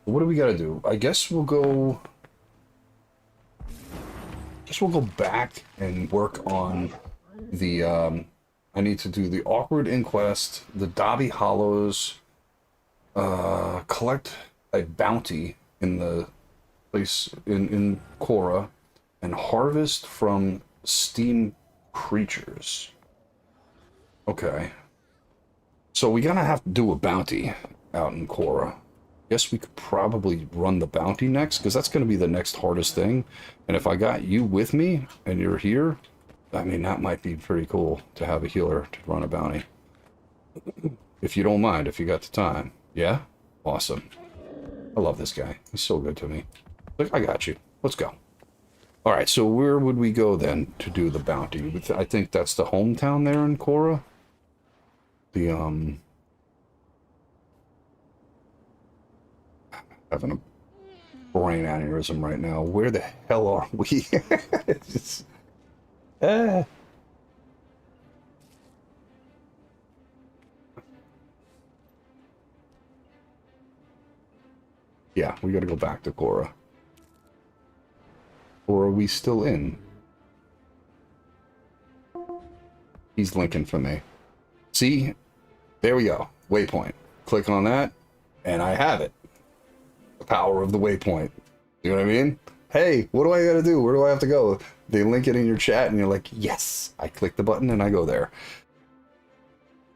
What do we gotta do? I guess we'll go back and work on the I need to do the awkward inquest, the Dobby Hollows, collect a bounty in the place in Cora, and harvest from steam creatures. Okay. So we're gonna have to do a bounty out in Cora. Guess we could probably run the bounty next, because that's gonna be the next hardest thing. And if I got you with me and you're here, I mean, that might be pretty cool to have a healer to run a bounty. If you don't mind, if you got the time. Yeah? Awesome. I love this guy. He's so good to me. Look, I got you. Let's go. Alright, so where would we go then to do the bounty? I think that's the hometown there in Cora. The, having a brain aneurysm right now. Where the hell are we? It's just, Yeah, we gotta go back to Cora. Or are we still in? He's linking for me. See? There we go. Waypoint. Click on that, and I have it. The power of the waypoint. You know what I mean? Hey, what do I gotta do? Where do I have to go? They link it in your chat, and you're like, yes. I click the button, and I go there.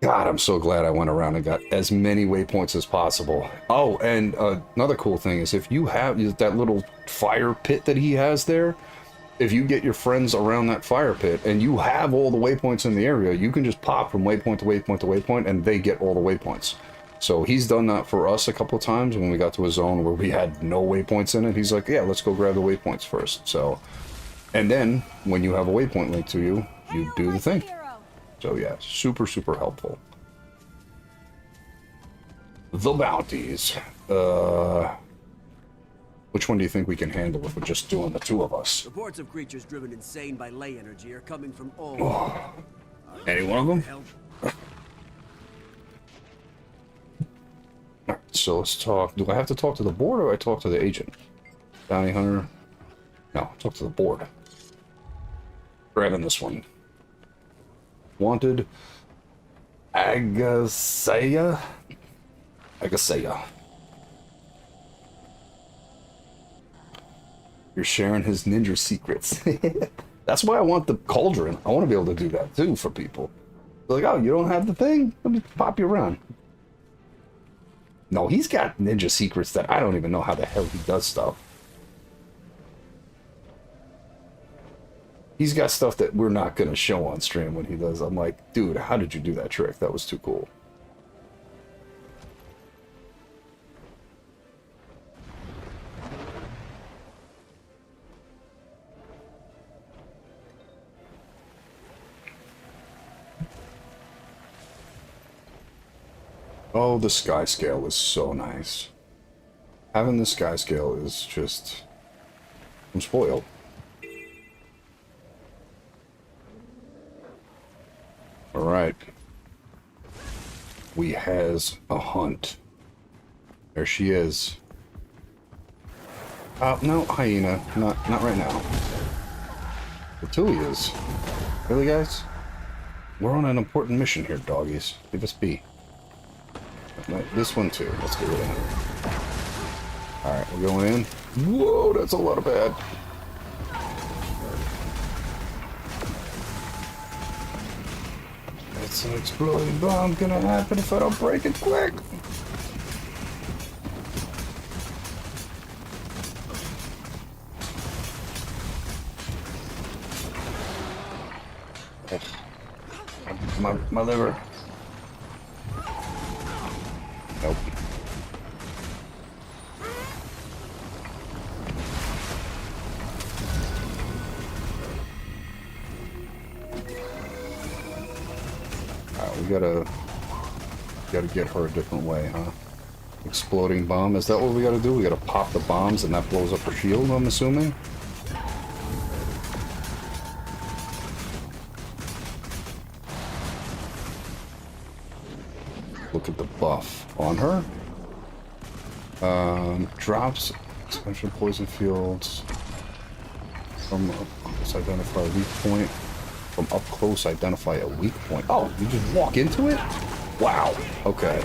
God, I'm so glad I went around and got as many waypoints as possible. Oh, and another cool thing is if you have that little fire pit that he has there, if you get your friends around that fire pit and you have all the waypoints in the area, you can just pop from waypoint to waypoint to waypoint and they get all the waypoints. So he's done that for us a couple of times when we got to a zone where we had no waypoints in it. He's like, yeah, let's go grab the waypoints first. So, and then when you have a waypoint linked to you, you do the thing. So yeah, super, super helpful. The bounties. Which one do you think we can handle if we're just doing the two of us? Reports of creatures driven insane by ley energy are coming from all. Any one of them? Help. Alright, so let's talk. Do I have to talk to the board or do I talk to the agent? Bounty hunter? No, talk to the board. Grabbing this one. Wanted Agasaya. You're sharing his ninja secrets. That's why I want the cauldron. I want to be able to do that too for people. They're like, oh, you don't have the thing? Let me pop you around. No, he's got ninja secrets that I don't even know how the hell he does stuff. He's got stuff that we're not going to show on stream when he does. I'm like, dude, how did you do that trick? That was too cool. Oh, the sky scale is so nice. Having the sky scale is just... I'm spoiled. Alright. We has a hunt. There she is. No, hyena. Not right now. The two is. Really, guys? We're on an important mission here, doggies. Leave us be. This one too. Let's get rid of him. Alright, we're going in. Whoa, that's a lot of bad. It's an exploding bomb gonna happen if I don't break it quick. My liver. Nope. Alright, we gotta get her a different way, huh? Exploding bomb. Is that what we gotta do? We gotta pop the bombs and that blows up her shield, I'm assuming? Look at the buff on her. Drops expansion poison fields from up close, identify a weak point. From up close, identify a weak point. Oh, you just walk into it? Wow. Okay.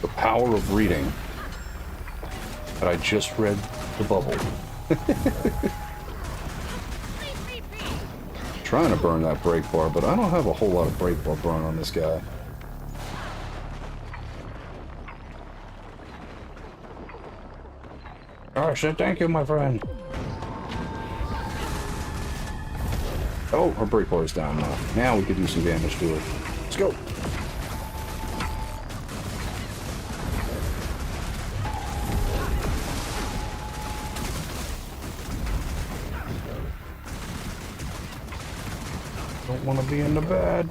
The power of reading. But I just read the bubble. Trying to burn that break bar, but I don't have a whole lot of break bar burn on this guy. Oh shit, thank you, my friend. Oh, her break bar is down now. Now we could do some damage to her. Let's go. Don't want to be in the bad.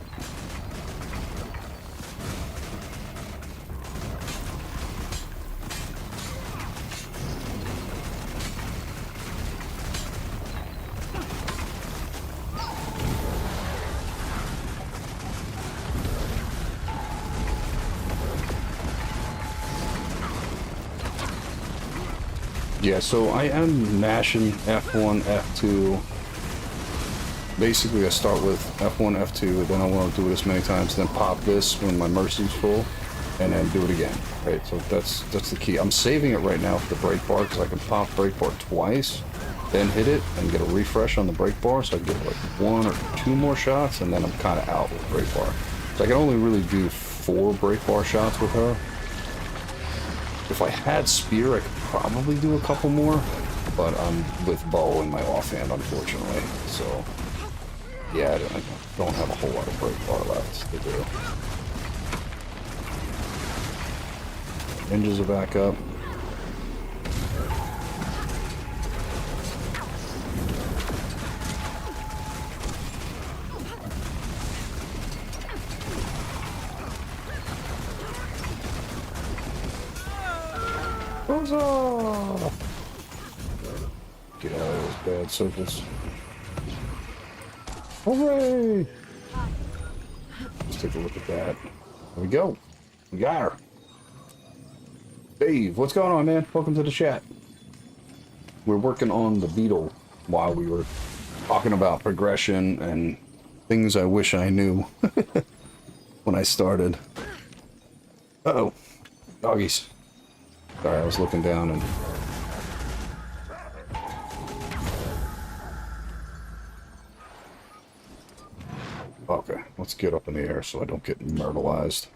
Yeah, so I am mashing F1, F2 basically I start with F1, F2, then I want to do it as many times, then pop this when my mercy's full, and then do it again. Right, so that's the key. I'm saving it right now for the brake bar because I can pop brake bar twice, then hit it and get a refresh on the brake bar, so I get like 1 or 2 more shots, and then I'm kind of out with brake bar. So I can only really do 4 brake bar shots with her. If I had spear, I could probably do a couple more, but I'm with bow in my offhand, unfortunately. So yeah, I don't have a whole lot of brake bar left to do. Ninjas are back up. Huzzah! Get out of those bad circles. Hooray! Let's take a look at that. There we go. We got her. Dave, what's going on, man? Welcome to the chat. We're working on the beetle while we were talking about progression and things I wish I knew when I started. Uh-oh. Doggies. Sorry, I was looking down and... Okay, let's get up in the air so I don't get myrtleized.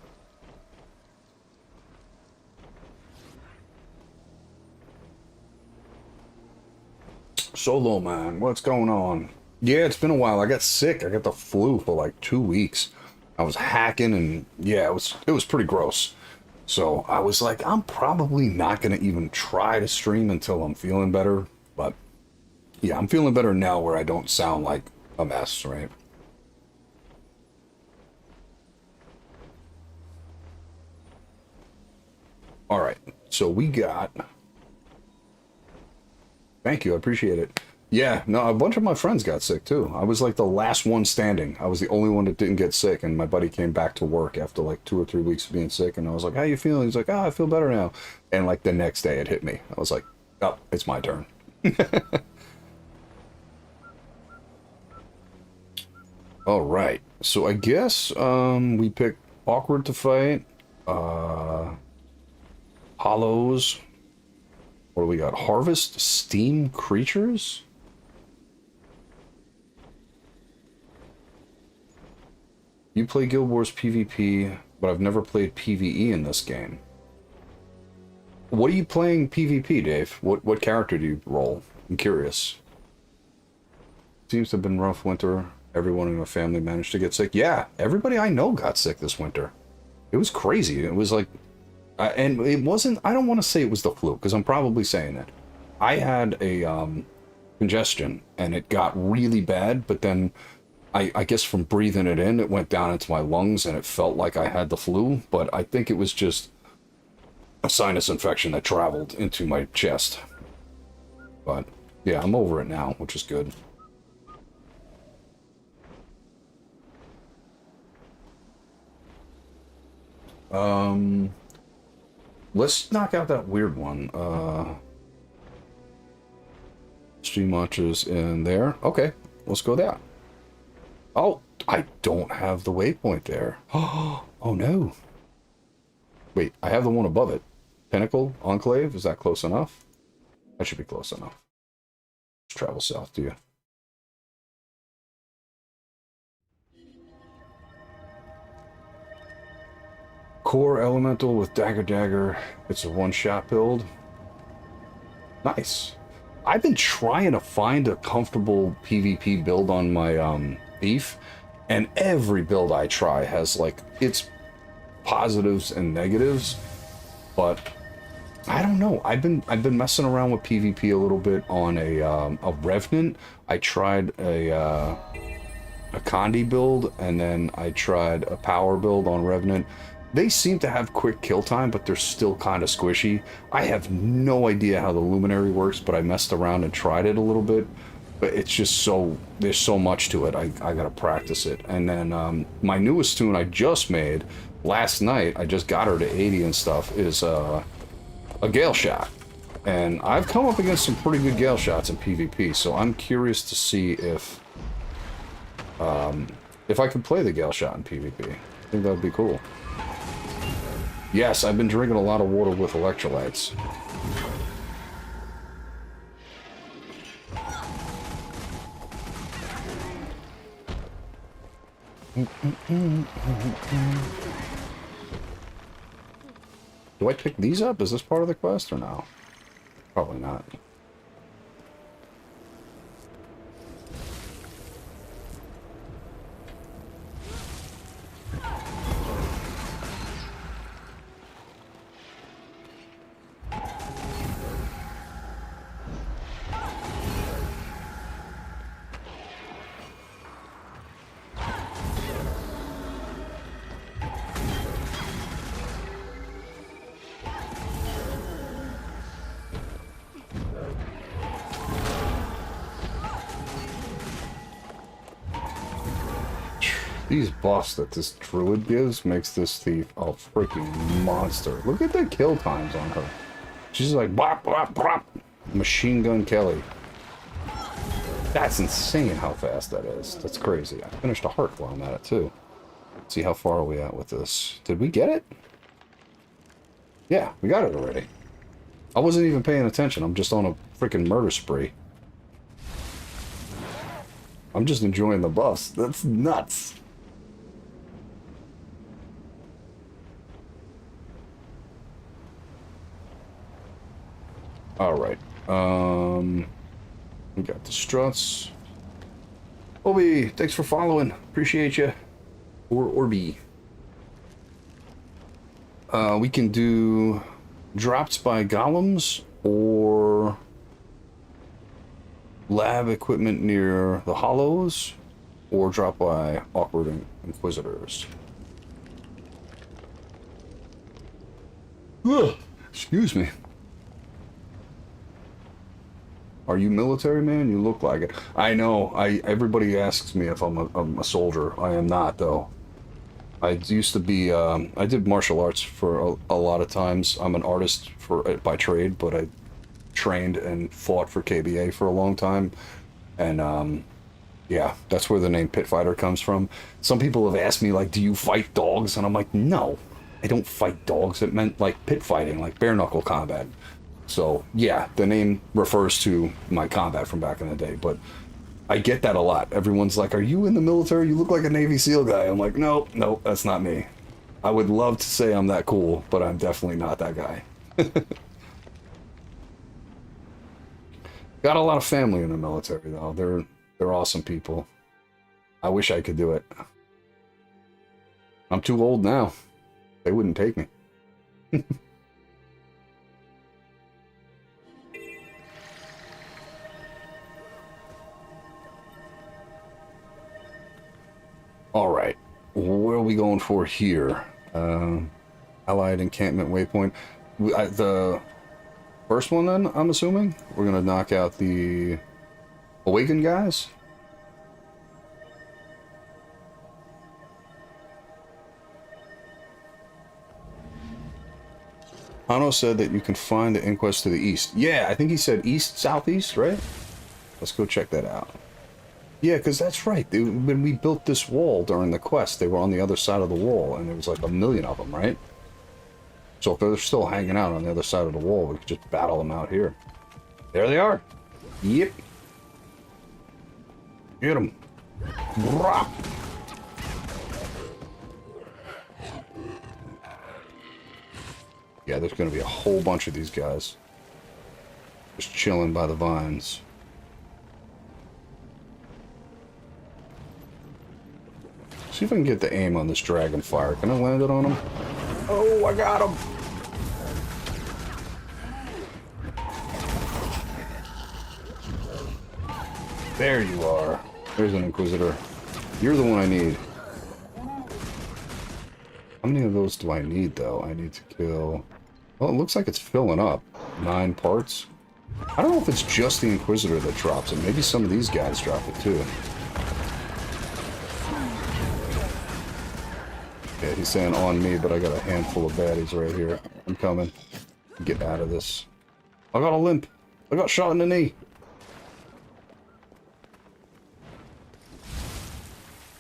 Solo man, what's going on? Yeah, it's been a while. I got sick. I got the flu for like 2 weeks. I was hacking and yeah, it was pretty gross. So I was like, I'm probably not going to even try to stream until I'm feeling better. But yeah, I'm feeling better now where I don't sound like a mess, right? All right, so we got... Thank you, I appreciate it. Yeah, no, a bunch of my friends got sick too. I was like the last one standing. I was the only one that didn't get sick, and my buddy came back to work after like 2 or 3 weeks of being sick, and I was like, how you feeling? He's like, oh, I feel better now. And like the next day it hit me. I was like, oh, it's my turn. All right, so I guess we picked awkward to fight, hollows. What do we got? Harvest steam creatures? You play Guild Wars PvP, but I've never played PvE in this game. What are you playing PvP, Dave? What character do you roll? I'm curious. Seems to have been a rough winter. Everyone in my family managed to get sick. Yeah, everybody I know got sick this winter. It was crazy. It was like... and it wasn't... I don't want to say it was the flu, because I'm probably saying it. I had a congestion, and it got really bad, but then... I guess from breathing it in, it went down into my lungs and it felt like I had the flu, but I think it was just a sinus infection that traveled into my chest. But yeah, I'm over it now, which is good. Let's knock out that weird one. Stream watches in there. Okay, let's go there. Oh, I don't have the waypoint there. Oh no. Wait, I have the one above it. Pinnacle, Enclave, is that close enough? That should be close enough. Let's travel south, do you? Core Elemental with Dagger. It's a one-shot build. Nice. I've been trying to find a comfortable PvP build on my beef, and every build I try has like its positives and negatives, but I don't know. I've been messing around with PvP a little bit on a Revenant. I tried a Condi build, and then I tried a power build on Revenant. They seem to have quick kill time, but they're still kind of squishy. I have no idea how the Luminary works, but I messed around and tried it a little bit. But it's just so... there's so much to it. I gotta practice it. And then my newest tune I just made last night, I just got her to 80 and stuff, is a Gale Shot. And I've come up against some pretty good Gale Shots in PvP, so I'm curious to see if If I could play the Gale Shot in PvP, I think that would be cool. Yes, I've been drinking a lot of water with electrolytes. Do I pick these up? Is this part of the quest or no? Probably not. These buffs that this druid gives makes this thief a freaking monster. Look at the kill times on her. She's like, bop, bop, bop. Machine Gun Kelly. That's insane how fast that is. That's crazy. I finished a heart while I'm at it, too. Let's see how far are we at with this. Did we get it? Yeah, we got it already. I wasn't even paying attention. I'm just on a freaking murder spree. I'm just enjoying the buffs. That's nuts. Alright. We got the struts. Obi, thanks for following. Appreciate you. Or Orby. We can do drops by golems or lab equipment near the hollows or drop by awkward inquisitors. Ugh, excuse me. Are you military, man? You look like it. I know. Everybody asks me if I'm a soldier. I am not, though. I used to be. I did martial arts for a lot of times. I'm an artist by trade, but I trained and fought for KBA for a long time. And yeah, that's where the name Pit Fighter comes from. Some people have asked me, like, do you fight dogs? And I'm like, no, I don't fight dogs. It meant like pit fighting, like bare knuckle combat. So, yeah, the name refers to my combat from back in the day, but I get that a lot. Everyone's like, are you in the military? You look like a Navy SEAL guy. I'm like, no, that's not me. I would love to say I'm that cool, but I'm definitely not that guy. Got a lot of family in the military, though. They're awesome people. I wish I could do it. I'm too old now. They wouldn't take me. Alright, what are we going for here? Allied encampment waypoint. The first one then, I'm assuming? We're gonna knock out the awakened guys? Hano said that you can find the inquest to the east. Yeah, I think he said east, southeast, right? Let's go check that out. Yeah, because that's right. When we built this wall during the quest, they were on the other side of the wall, and there was like 1 million of them, right? So if they're still hanging out on the other side of the wall, we could just battle them out here. There they are. Yep. Get them. Brah. Yeah, there's going to be a whole bunch of these guys. Just chilling by the vines. See if I can get the aim on this dragon fire. Can I land it on him? Oh, I got him! There you are. There's an Inquisitor. You're the one I need. How many of those do I need, though? I need to kill... Well, it looks like it's filling up. 9 parts. I don't know if it's just the Inquisitor that drops it. Maybe some of these guys drop it, too. Yeah, he's saying on me, but I got a handful of baddies right here. I'm coming. Get out of this. I got a limp. I got shot in the knee.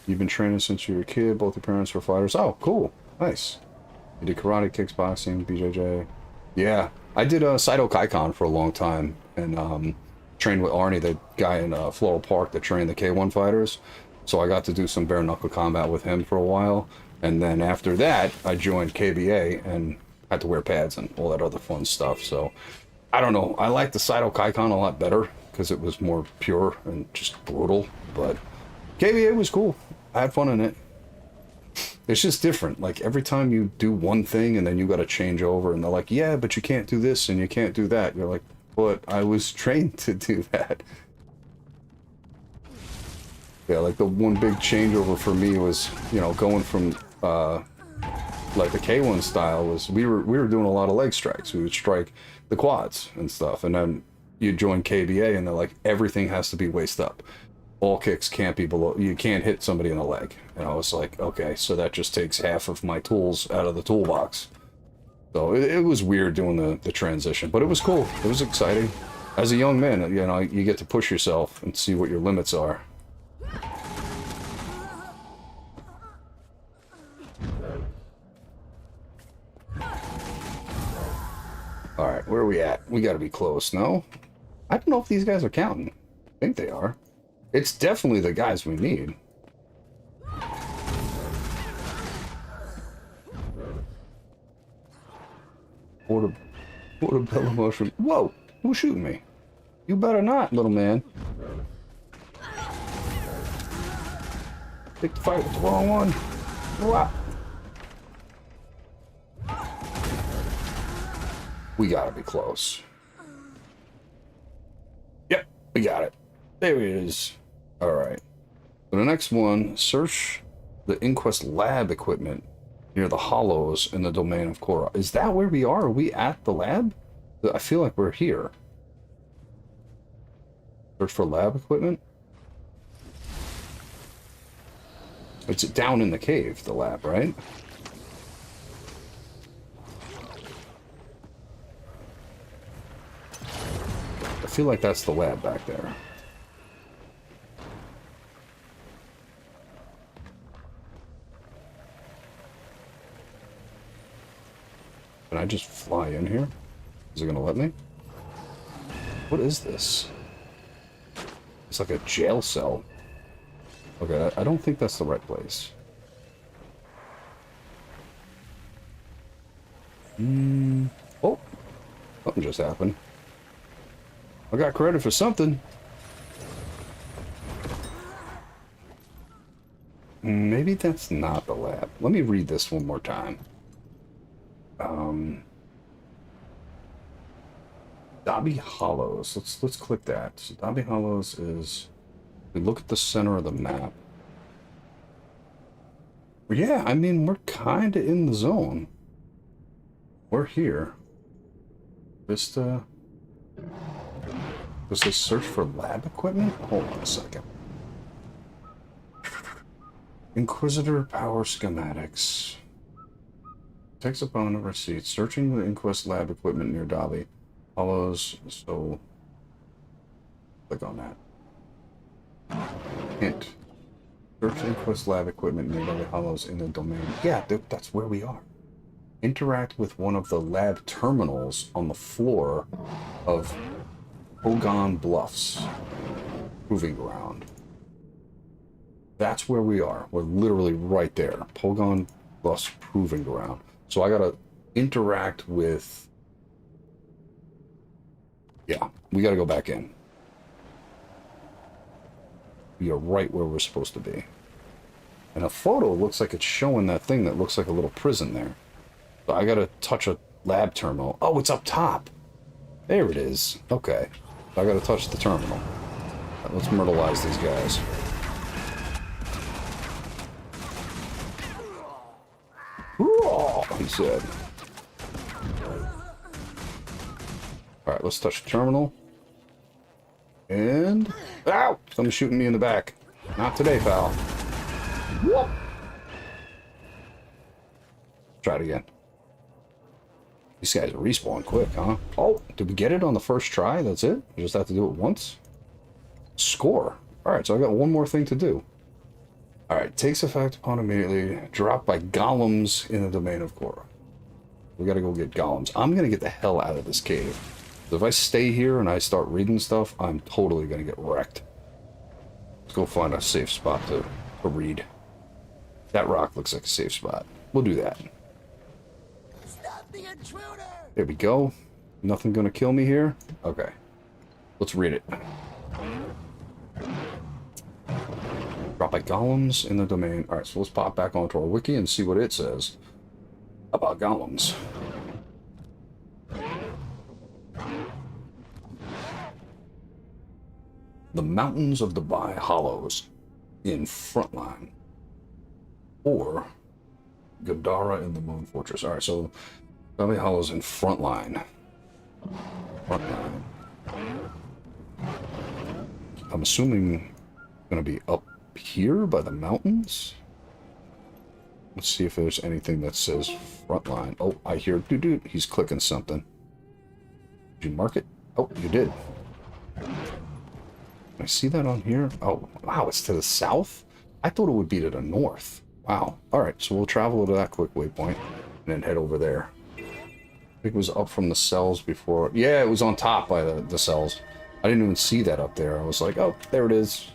You've been training since you were a kid. Both your parents were fighters. Oh, cool. Nice. You did karate, kickboxing, BJJ. Yeah. I did Saito Kaikon for a long time. And trained with Arnie, the guy in Floral Park that trained the K1 fighters. So I got to do some bare knuckle combat with him for a while. And then after that, I joined KBA and had to wear pads and all that other fun stuff. So I don't know. I like the Saito Kaikon a lot better because it was more pure and just brutal. But KBA was cool. I had fun in it. It's just different. Like every time you do one thing and then you got to change over and they're like, yeah, but you can't do this and you can't do that. You're like, but I was trained to do that. Yeah, like the one big changeover for me was, you know, going from like the K1 style was we were doing a lot of leg strikes. We would strike the quads and stuff, and then you join KBA and they're like everything has to be waist up. All kicks can't be below. You can't hit somebody in the leg. And I was like, okay, so that just takes half of my tools out of the toolbox. So it was weird doing the transition, but it was cool. It was exciting. As a young man, you know, you get to push yourself and see what your limits are. All right, where are we at? We got to be close, no? I don't know if these guys are counting. I think they are. It's definitely the guys we need. Portobello mushroom. Whoa! Who's shooting me? You better not, little man. Pick the fight with the wrong one. Wah. We gotta be close. Yep, we got it. There it is. Alright. So the next one, search the Inquest lab equipment near the hollows in the domain of Korra. Is that where we are? Are we at the lab? I feel like we're here. Search for lab equipment? It's down in the cave, the lab, right? I feel like that's the lab back there. Can I just fly in here? Is it gonna let me? What is this? It's like a jail cell. Okay, I don't think that's the right place. Oh, something just happened. I got credit for something. Maybe that's not the lab. Let me read this one more time. Dobby Hollows. Let's click that. So Dobby Hollows is. We look at the center of the map. Yeah, I mean we're kind of in the zone. We're here. Vista. Does this search for lab equipment? Hold on a second. Inquisitor power schematics. Takes opponent receipt. Searching the Inquest lab equipment near Dobby Hollows. So click on that. Hint. Search Inquest lab equipment near Dobby Hollows in the domain. Yeah, that's where we are. Interact with one of the lab terminals on the floor of Pogon Bluffs Proving Ground. That's where we are. We're literally right there. Pogon Bluffs Proving Ground. So I gotta interact with... Yeah, we gotta go back in. We are right where we're supposed to be. And a photo looks like it's showing that thing that looks like a little prison there. So I gotta touch a lab terminal. Oh, it's up top. There it is. Okay. I gotta touch the terminal. Right, let's myrtleize these guys. He said. Alright, let's touch the terminal. And... Ow! Someone's shooting me in the back. Not today, pal. Whoop! Try it again. These guys respawn quick, huh? Oh, did we get it on the first try? That's it? I just have to do it once? Score. Alright, so I got one more thing to do. Alright, takes effect upon immediately. Dropped by golems in the domain of Korra. We gotta go get golems. I'm gonna get the hell out of this cave. If I stay here and I start reading stuff, I'm totally gonna get wrecked. Let's go find a safe spot to read. That rock looks like a safe spot. We'll do that. Stop the intruder! There we go. Nothing gonna kill me here? Okay. Let's read it. Drop by golems in the domain. Alright, so let's pop back onto our wiki and see what it says about golems. The Mountains of Dubai Hollows in Frontline. Or Gadara in the Moon Fortress. Alright, so Dubai Hollows in Frontline. Frontline. I'm assuming gonna be up here by the mountains. Let's see if there's anything that says Frontline. Oh, I hear doo-doo. He's clicking something. Did you mark it? Oh, you did. Can I see that on here? Oh, wow, it's to the south? I thought it would be to the north. Wow. Alright, so we'll travel to that quick waypoint and then head over there. I think it was up from the cells before. Yeah, it was on top by the cells. I didn't even see that up there. I was like, oh, there it is.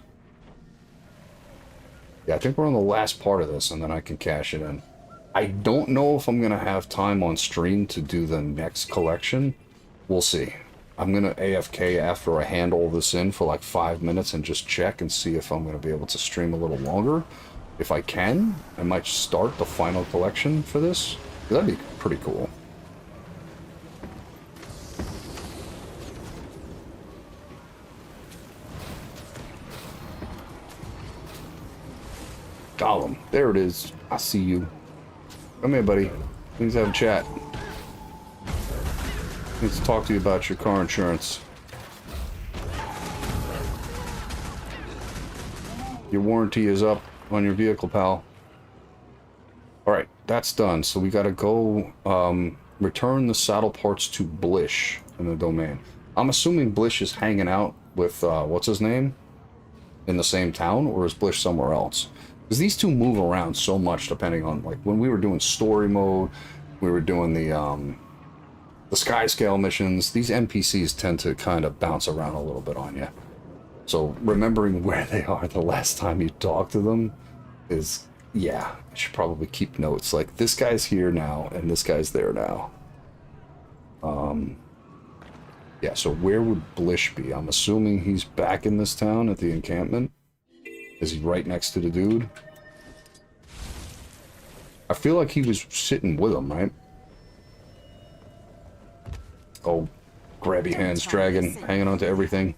Yeah, I think we're on the last part of this, and then I can cash it in. I don't know if I'm going to have time on stream to do the next collection. We'll see. I'm going to AFK after I hand all this in for like 5 minutes and just check and see if I'm going to be able to stream a little longer. If I can, I might start the final collection for this. That'd be pretty cool. Gollum. There it is. I see you. Come here, buddy. Please have a chat. Need to talk to you about your car insurance. Your warranty is up on your vehicle, pal. Alright, that's done. So we gotta go return the saddle parts to Blish in the domain. I'm assuming Blish is hanging out with, what's his name? In the same town, or is Blish somewhere else? Because these two move around so much depending on, like, when we were doing story mode, we were doing the sky scale missions, these NPCs tend to kind of bounce around a little bit on you. So remembering where they are the last time you talk to them is, yeah, I should probably keep notes. Like, this guy's here now, and this guy's there now. Yeah, so where would Blish be? I'm assuming he's back in this town at the encampment. Is he right next to the dude? I feel like he was sitting with him, right? Oh, grabby hands dragon, hanging on to everything.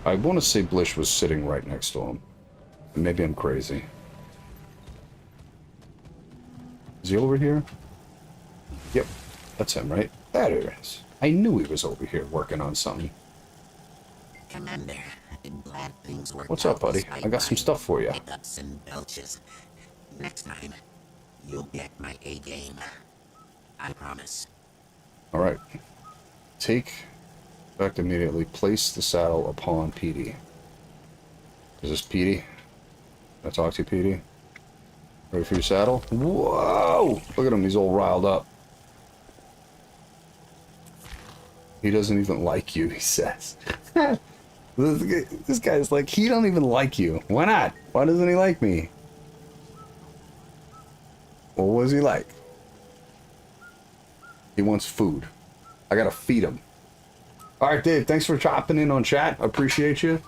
I want to say Blish was sitting right next to him. Maybe I'm crazy. Is he over here? Yep, that's him, right? There he is. I knew he was over here working on something. Commander, I'm glad things worked. What's up, buddy? I got some stuff for you. Hiccups and belches. Next time, you'll get my A game. I promise. All right. Take effect immediately. Place the saddle upon Petey. Is this Petey? Can I talk to you, Petey? Ready for your saddle? Whoa! Look at him. He's all riled up. He doesn't even like you, he says. This guy's like, he don't even like you. Why not? Why doesn't he like me? What was he like? He wants food. I gotta feed him. Alright, Dave, thanks for chopping in on chat. I appreciate you.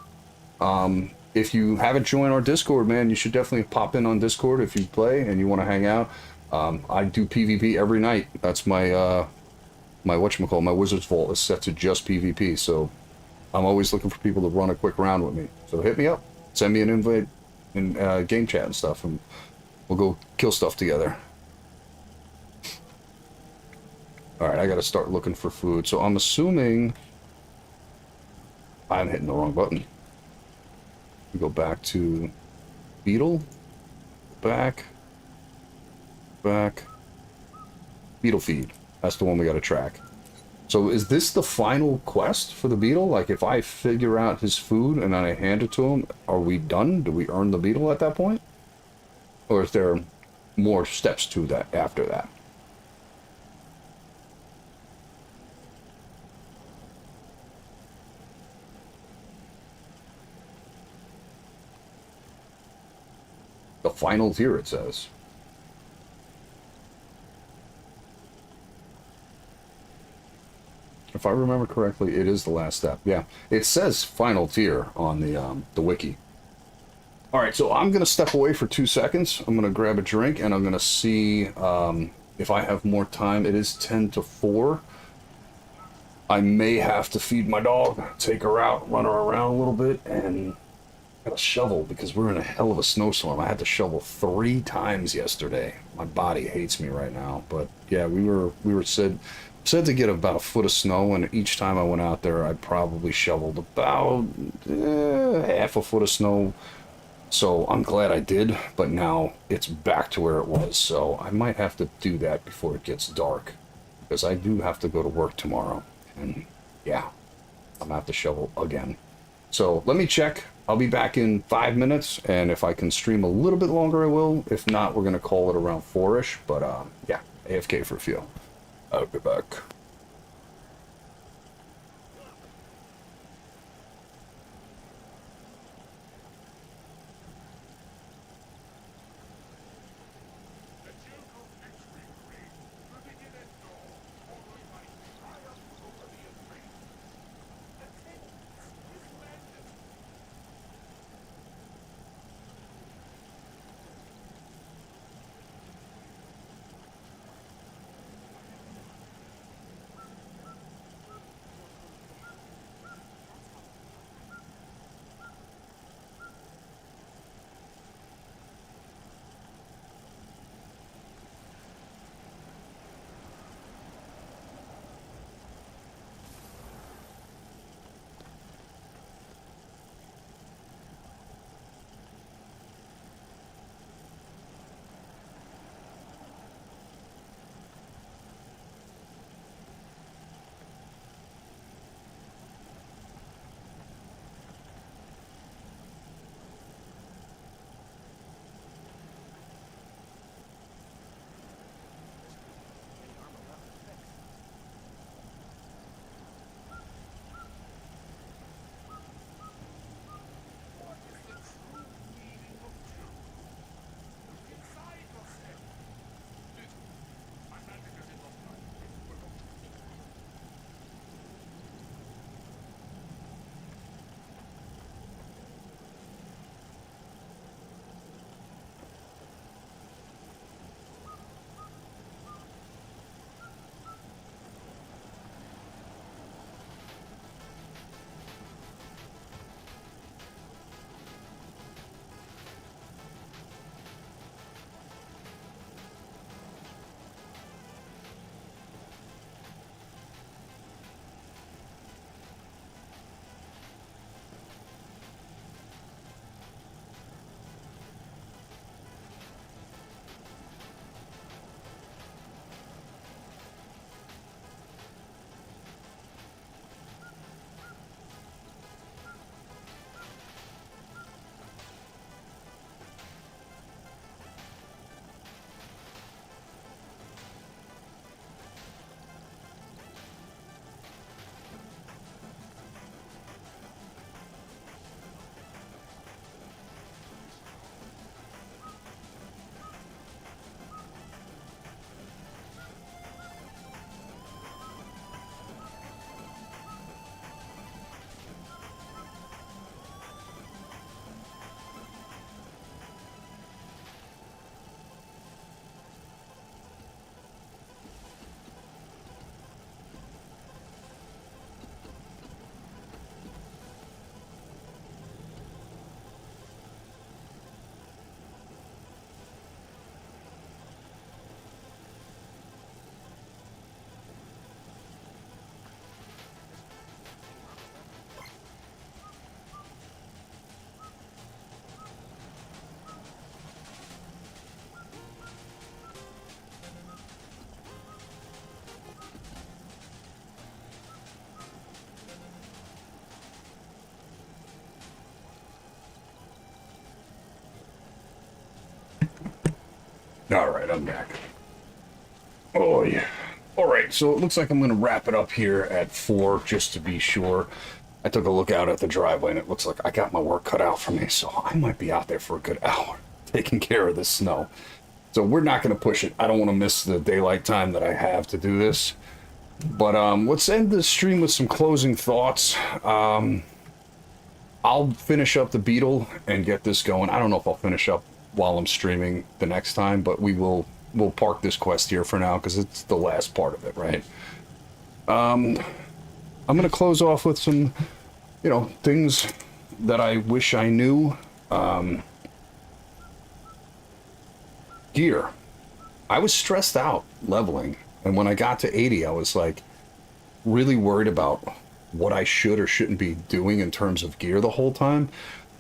If you haven't joined our Discord, man, you should definitely pop in on Discord if you play and you want to hang out. I do PvP every night. That's my my whatchamacallit, my Wizard's Vault is set to just PvP, so I'm always looking for people to run a quick round with me. So hit me up, send me an invite in game chat and stuff, and we'll go kill stuff together. Alright, I gotta start looking for food. So I'm assuming I'm hitting the wrong button. We go back to Beetle. Back. Beetle feed. That's the one we gotta track. So is this the final quest for the beetle? Like, if I figure out his food and then I hand it to him, are we done? Do we earn the beetle at that point? Or is there more steps to that after that? The final tier, it says. If I remember correctly, it is the last step. Yeah, it says final tier on the wiki. All right, so I'm gonna step away for 2 seconds. I'm gonna grab a drink and I'm gonna see if I have more time. It is 10 to 4. I may have to feed my dog, take her out, run her around a little bit, and got a shovel because we're in a hell of a snowstorm. I had to shovel 3 times yesterday. My body hates me right now, but yeah, we were said to get about a foot of snow, and each time I went out there, I probably shoveled about half a foot of snow. So I'm glad I did, but now it's back to where it was. So I might have to do that before it gets dark, because I do have to go to work tomorrow, and yeah, I'm gonna have to shovel again. So let me check. I'll be back in 5 minutes, and if I can stream a little bit longer, I will. If not, we're gonna call it around 4-ish. But yeah, AFK for a few. I'll be back. Alright, I'm back. Oh, yeah. Alright, so it looks like I'm going to wrap it up here at 4, just to be sure. I took a look out at the driveway, and it looks like I got my work cut out for me, so I might be out there for a good hour, taking care of this snow. So we're not going to push it. I don't want to miss the daylight time that I have to do this. But let's end this stream with some closing thoughts. I'll finish up the beetle and get this going. I don't know if I'll finish up while I'm streaming the next time, but we'll park this quest here for now because it's the last part of it, right? I'm going to close off with some, things that I wish I knew. Gear. I was stressed out leveling, and when I got to 80, I was like really worried about what I should or shouldn't be doing in terms of gear the whole time.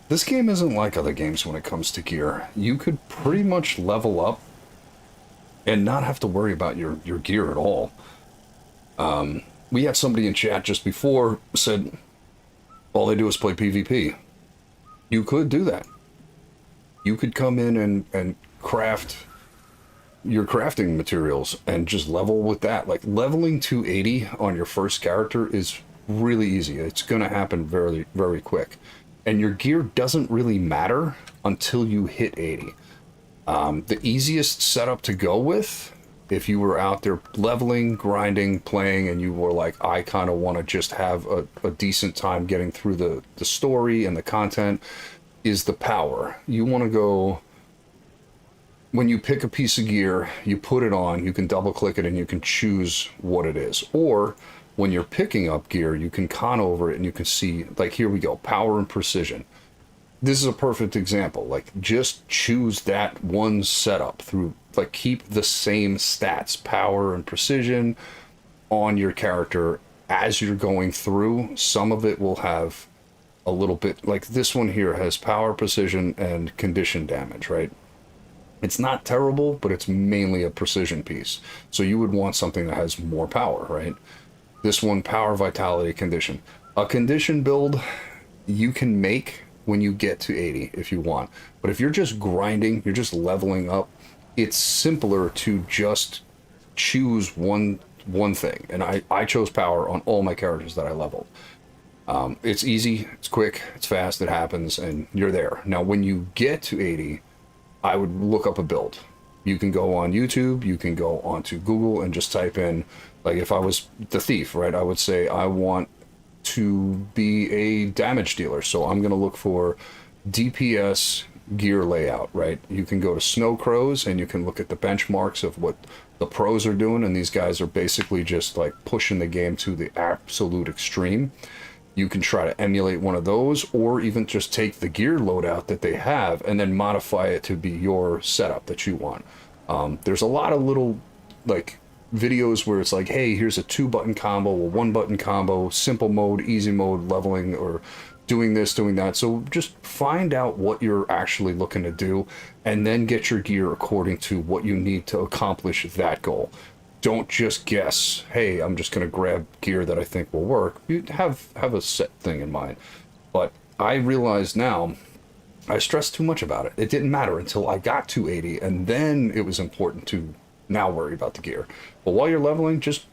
This game isn't like other games when it comes to gear. You could pretty much level up and not have to worry about your gear at all. We had somebody in chat just before said all they do is play PvP. You could do that. You could come in and craft your crafting materials and just level with that. Like leveling to 80 on your first character is really easy. It's going to happen very, very quick. And your gear doesn't really matter until you hit 80. The easiest setup to go with, if you were out there leveling, grinding, playing, and you were like, I kind of want to just have a decent time getting through the story and the content, is the power. You want to go... When you pick a piece of gear, you put it on, you can double click it and you can choose what it is. Or when you're picking up gear, you can con over it and you can see, like, here we go, power and precision. This is a perfect example. Like, just choose that one setup through, like, keep the same stats, power and precision on your character as you're going through. Some of it will have a little bit, like this one here has power, precision, and condition damage, right? It's not terrible, but it's mainly a precision piece. So you would want something that has more power, right? This one, power, vitality, condition. A condition build you can make when you get to 80 if you want. But if you're just grinding, you're just leveling up, it's simpler to just choose one thing. And I chose power on all my characters that I leveled. It's easy, it's quick, it's fast, it happens, and you're there. Now, when you get to 80, I would look up a build. You can go on YouTube, you can go onto Google and just type in, like if I was the thief, right, I would say I want to be a damage dealer. So I'm going to look for DPS gear layout, right? You can go to Snow Crows and you can look at the benchmarks of what the pros are doing. And these guys are basically just like pushing the game to the absolute extreme. You can try to emulate one of those, or even just take the gear loadout that they have and then modify it to be your setup that you want. There's a lot of little like videos where it's like, hey, here's a 2-button combo, a 1-button combo, simple mode, easy mode, leveling, or doing this, doing that. So just find out what you're actually looking to do and then get your gear according to what you need to accomplish that goal. Don't just guess, hey, I'm just going to grab gear that I think will work. You have a set thing in mind. But I realize now I stressed too much about it. It didn't matter until I got to 80, and then it was important to now worry about the gear. But while you're leveling, just,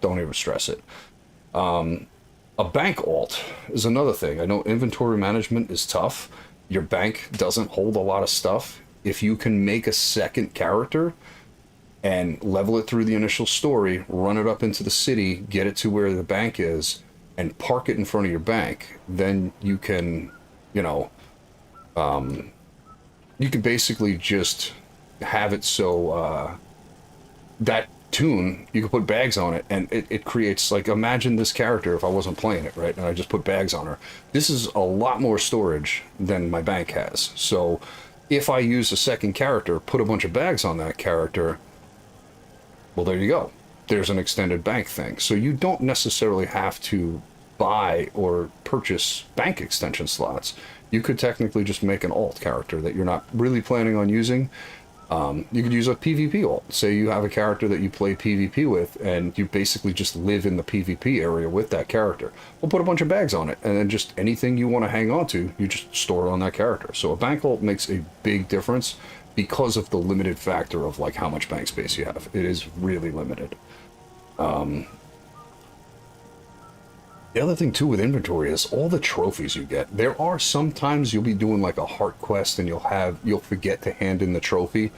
don't even stress it. A bank alt is another thing. I know inventory management is tough. Your bank doesn't hold a lot of stuff. If you can make a second character and level it through the initial story, run it up into the city, get it to where the bank is, and park it in front of your bank, then you can, you can basically just have it so that tune, you can put bags on it, and it creates, like, imagine this character if I wasn't playing it, right, and I just put bags on her. This is a lot more storage than my bank has. So if I use a second character, put a bunch of bags on that character, well, there you go. There's an extended bank thing. So you don't necessarily have to buy or purchase bank extension slots. You could technically just make an alt character that you're not really planning on using. You could use a PvP alt. Say you have a character that you play PvP with, and you basically just live in the PvP area with that character. We'll put a bunch of bags on it, and then just anything you want to hang on to, you just store it on that character. So a bank alt makes a big difference. because of the limited factor of like how much bank space you have. It is really limited. The other thing too with inventory is all the trophies you get. There are sometimes you'll be doing like a heart quest and you'll forget to hand in the trophy.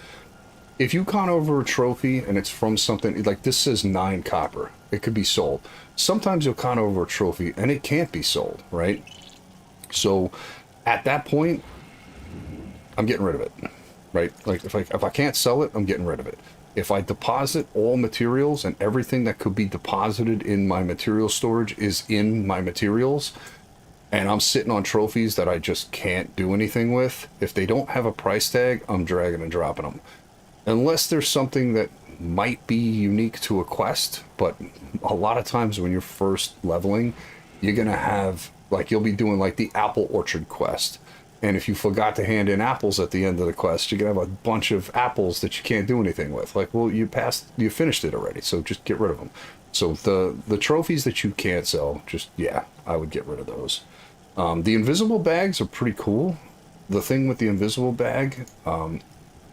If you con over a trophy and it's from something like this says 9 copper, it could be sold. Sometimes you'll con over a trophy and it can't be sold, right? So at that point, I'm getting rid of it, right? Like if I can't sell it, I'm getting rid of it. If I deposit all materials and everything that could be deposited in my material storage is in my materials, and I'm sitting on trophies that I just can't do anything with, if they don't have a price tag, I'm dragging and dropping them. Unless there's something that might be unique to a quest, but a lot of times when you're first leveling, you're going to have, like, you'll be doing like the apple orchard quest. And if you forgot to hand in apples at the end of the quest, you're going to have a bunch of apples that you can't do anything with. Like, well, you finished it already, so just get rid of them. So the trophies that you can't sell, just, yeah, I would get rid of those. The invisible bags are pretty cool. The thing with the invisible bag,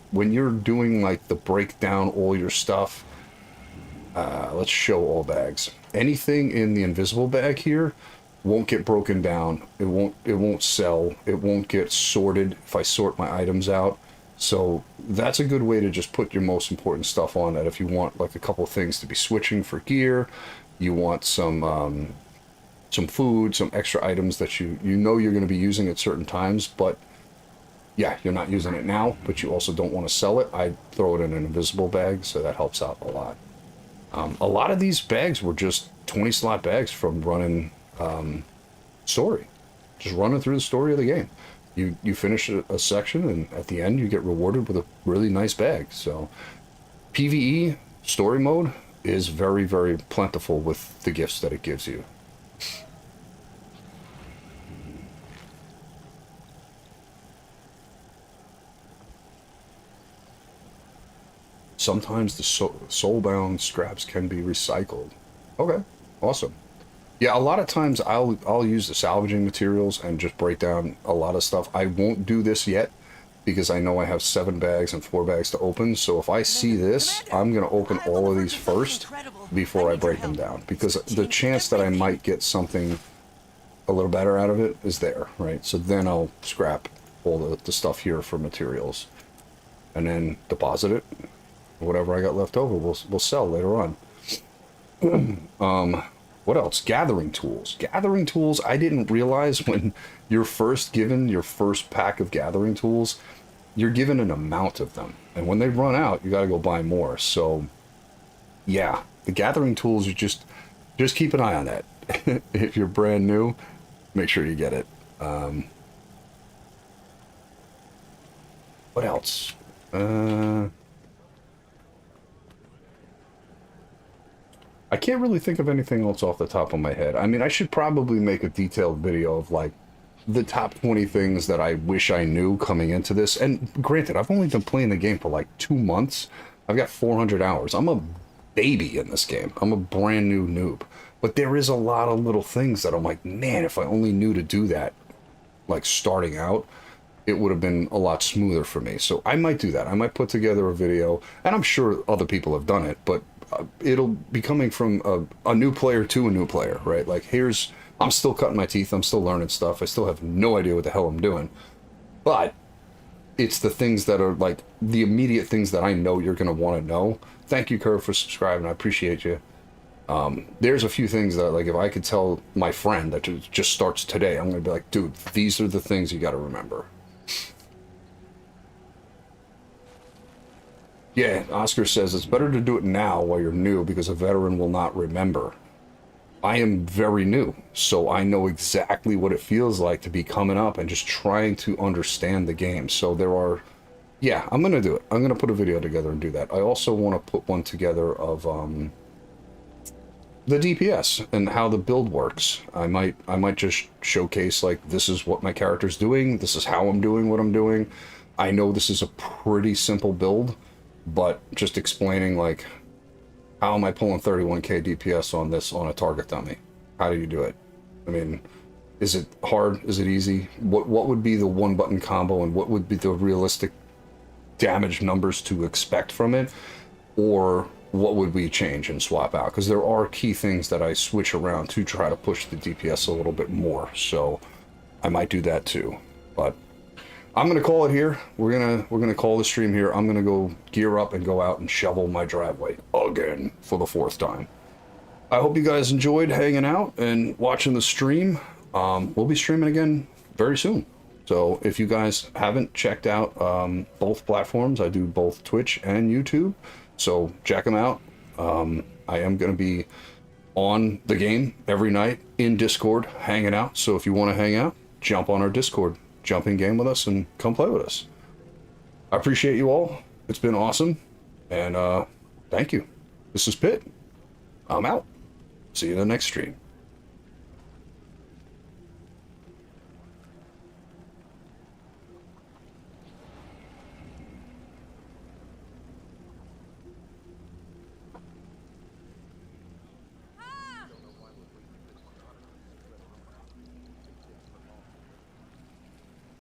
when you're doing like the breakdown all your stuff, let's show all bags. Anything in the invisible bag here won't get broken down. It won't sell. It won't get sorted if I sort my items out. So that's a good way to just put your most important stuff on that. If you want like a couple things to be switching for gear, you want some food, some extra items that you know you're going to be using at certain times, but yeah, you're not using it now, but you also don't want to sell it. I throw it in an invisible bag, so that helps out a lot. A lot of these bags were just 20 slot bags from running story, just running through the story of the game. You finish a section, and at the end you get rewarded with a really nice bag. So PvE story mode is very, very plentiful with the gifts that it gives you. Sometimes the soulbound scraps can be recycled. Okay, awesome. Yeah, a lot of times I'll use the salvaging materials and just break down a lot of stuff. I won't do this yet because I know I have 7 bags and 4 bags to open. So if I see this, I'm going to open all of these first before I break them down, because the chance that I might get something a little better out of it is there, right? So then I'll scrap all the stuff here for materials and then deposit it. Whatever I got left over, we'll sell later on. What else? Gathering tools. Gathering tools, I didn't realize when you're first given your first pack of gathering tools, you're given an amount of them. And when they run out, you got to go buy more. So, yeah, the gathering tools, you just keep an eye on that. If you're brand new, make sure you get it. What else? I can't really think of anything else off the top of my head. I mean, I should probably make a detailed video of like the top 20 things that I wish I knew coming into this. And granted, I've only been playing the game for like 2 months. I've got 400 hours. I'm a baby in this game. I'm a brand new noob. But there is a lot of little things that I'm like, man, if I only knew to do that, like starting out, it would have been a lot smoother for me. So I might do that. I might put together a video, and I'm sure other people have done it, but it'll be coming from a new player to a new player, right? Like, I'm still cutting my teeth, I'm still learning stuff, I still have no idea what the hell I'm doing, but it's the things that are like the immediate things that I know you're going to want to know. Thank you, Curve, for subscribing. I appreciate you. There's a few things that, like, if I could tell my friend that just starts today, I'm going to be like, dude, these are the things you got to remember. Yeah, Oscar says it's better to do it now while you're new because a veteran will not remember. I am very new, so I know exactly what it feels like to be coming up and just trying to understand the game. So yeah, I'm going to do it. I'm going to put a video together and do that. I also want to put one together of the DPS and how the build works. I might just showcase, like, this is what my character's doing, this is how I'm doing what I'm doing. I know this is a pretty simple build, but just explaining, like, how am I pulling 31k DPS on this on a target dummy? How do you do it? I mean, is it hard? Is it easy? What would be the one button combo, and what would be the realistic damage numbers to expect from it, or what would we change and swap out, because there are key things that I switch around to try to push the DPS a little bit more, so I might do that too. But I'm gonna call it here. We're gonna call the stream here. I'm gonna go gear up and go out and shovel my driveway again for the 4th time. I hope you guys enjoyed hanging out and watching the stream. We'll be streaming again very soon. So if you guys haven't checked out both platforms, I do both Twitch and YouTube. So check them out. I am going to be on the game every night in Discord hanging out. So if you want to hang out, jump on our Discord, jump in game with us and come play with us. I appreciate you all. It's been awesome. And thank you. This is Pitt. I'm out. See you in the next stream.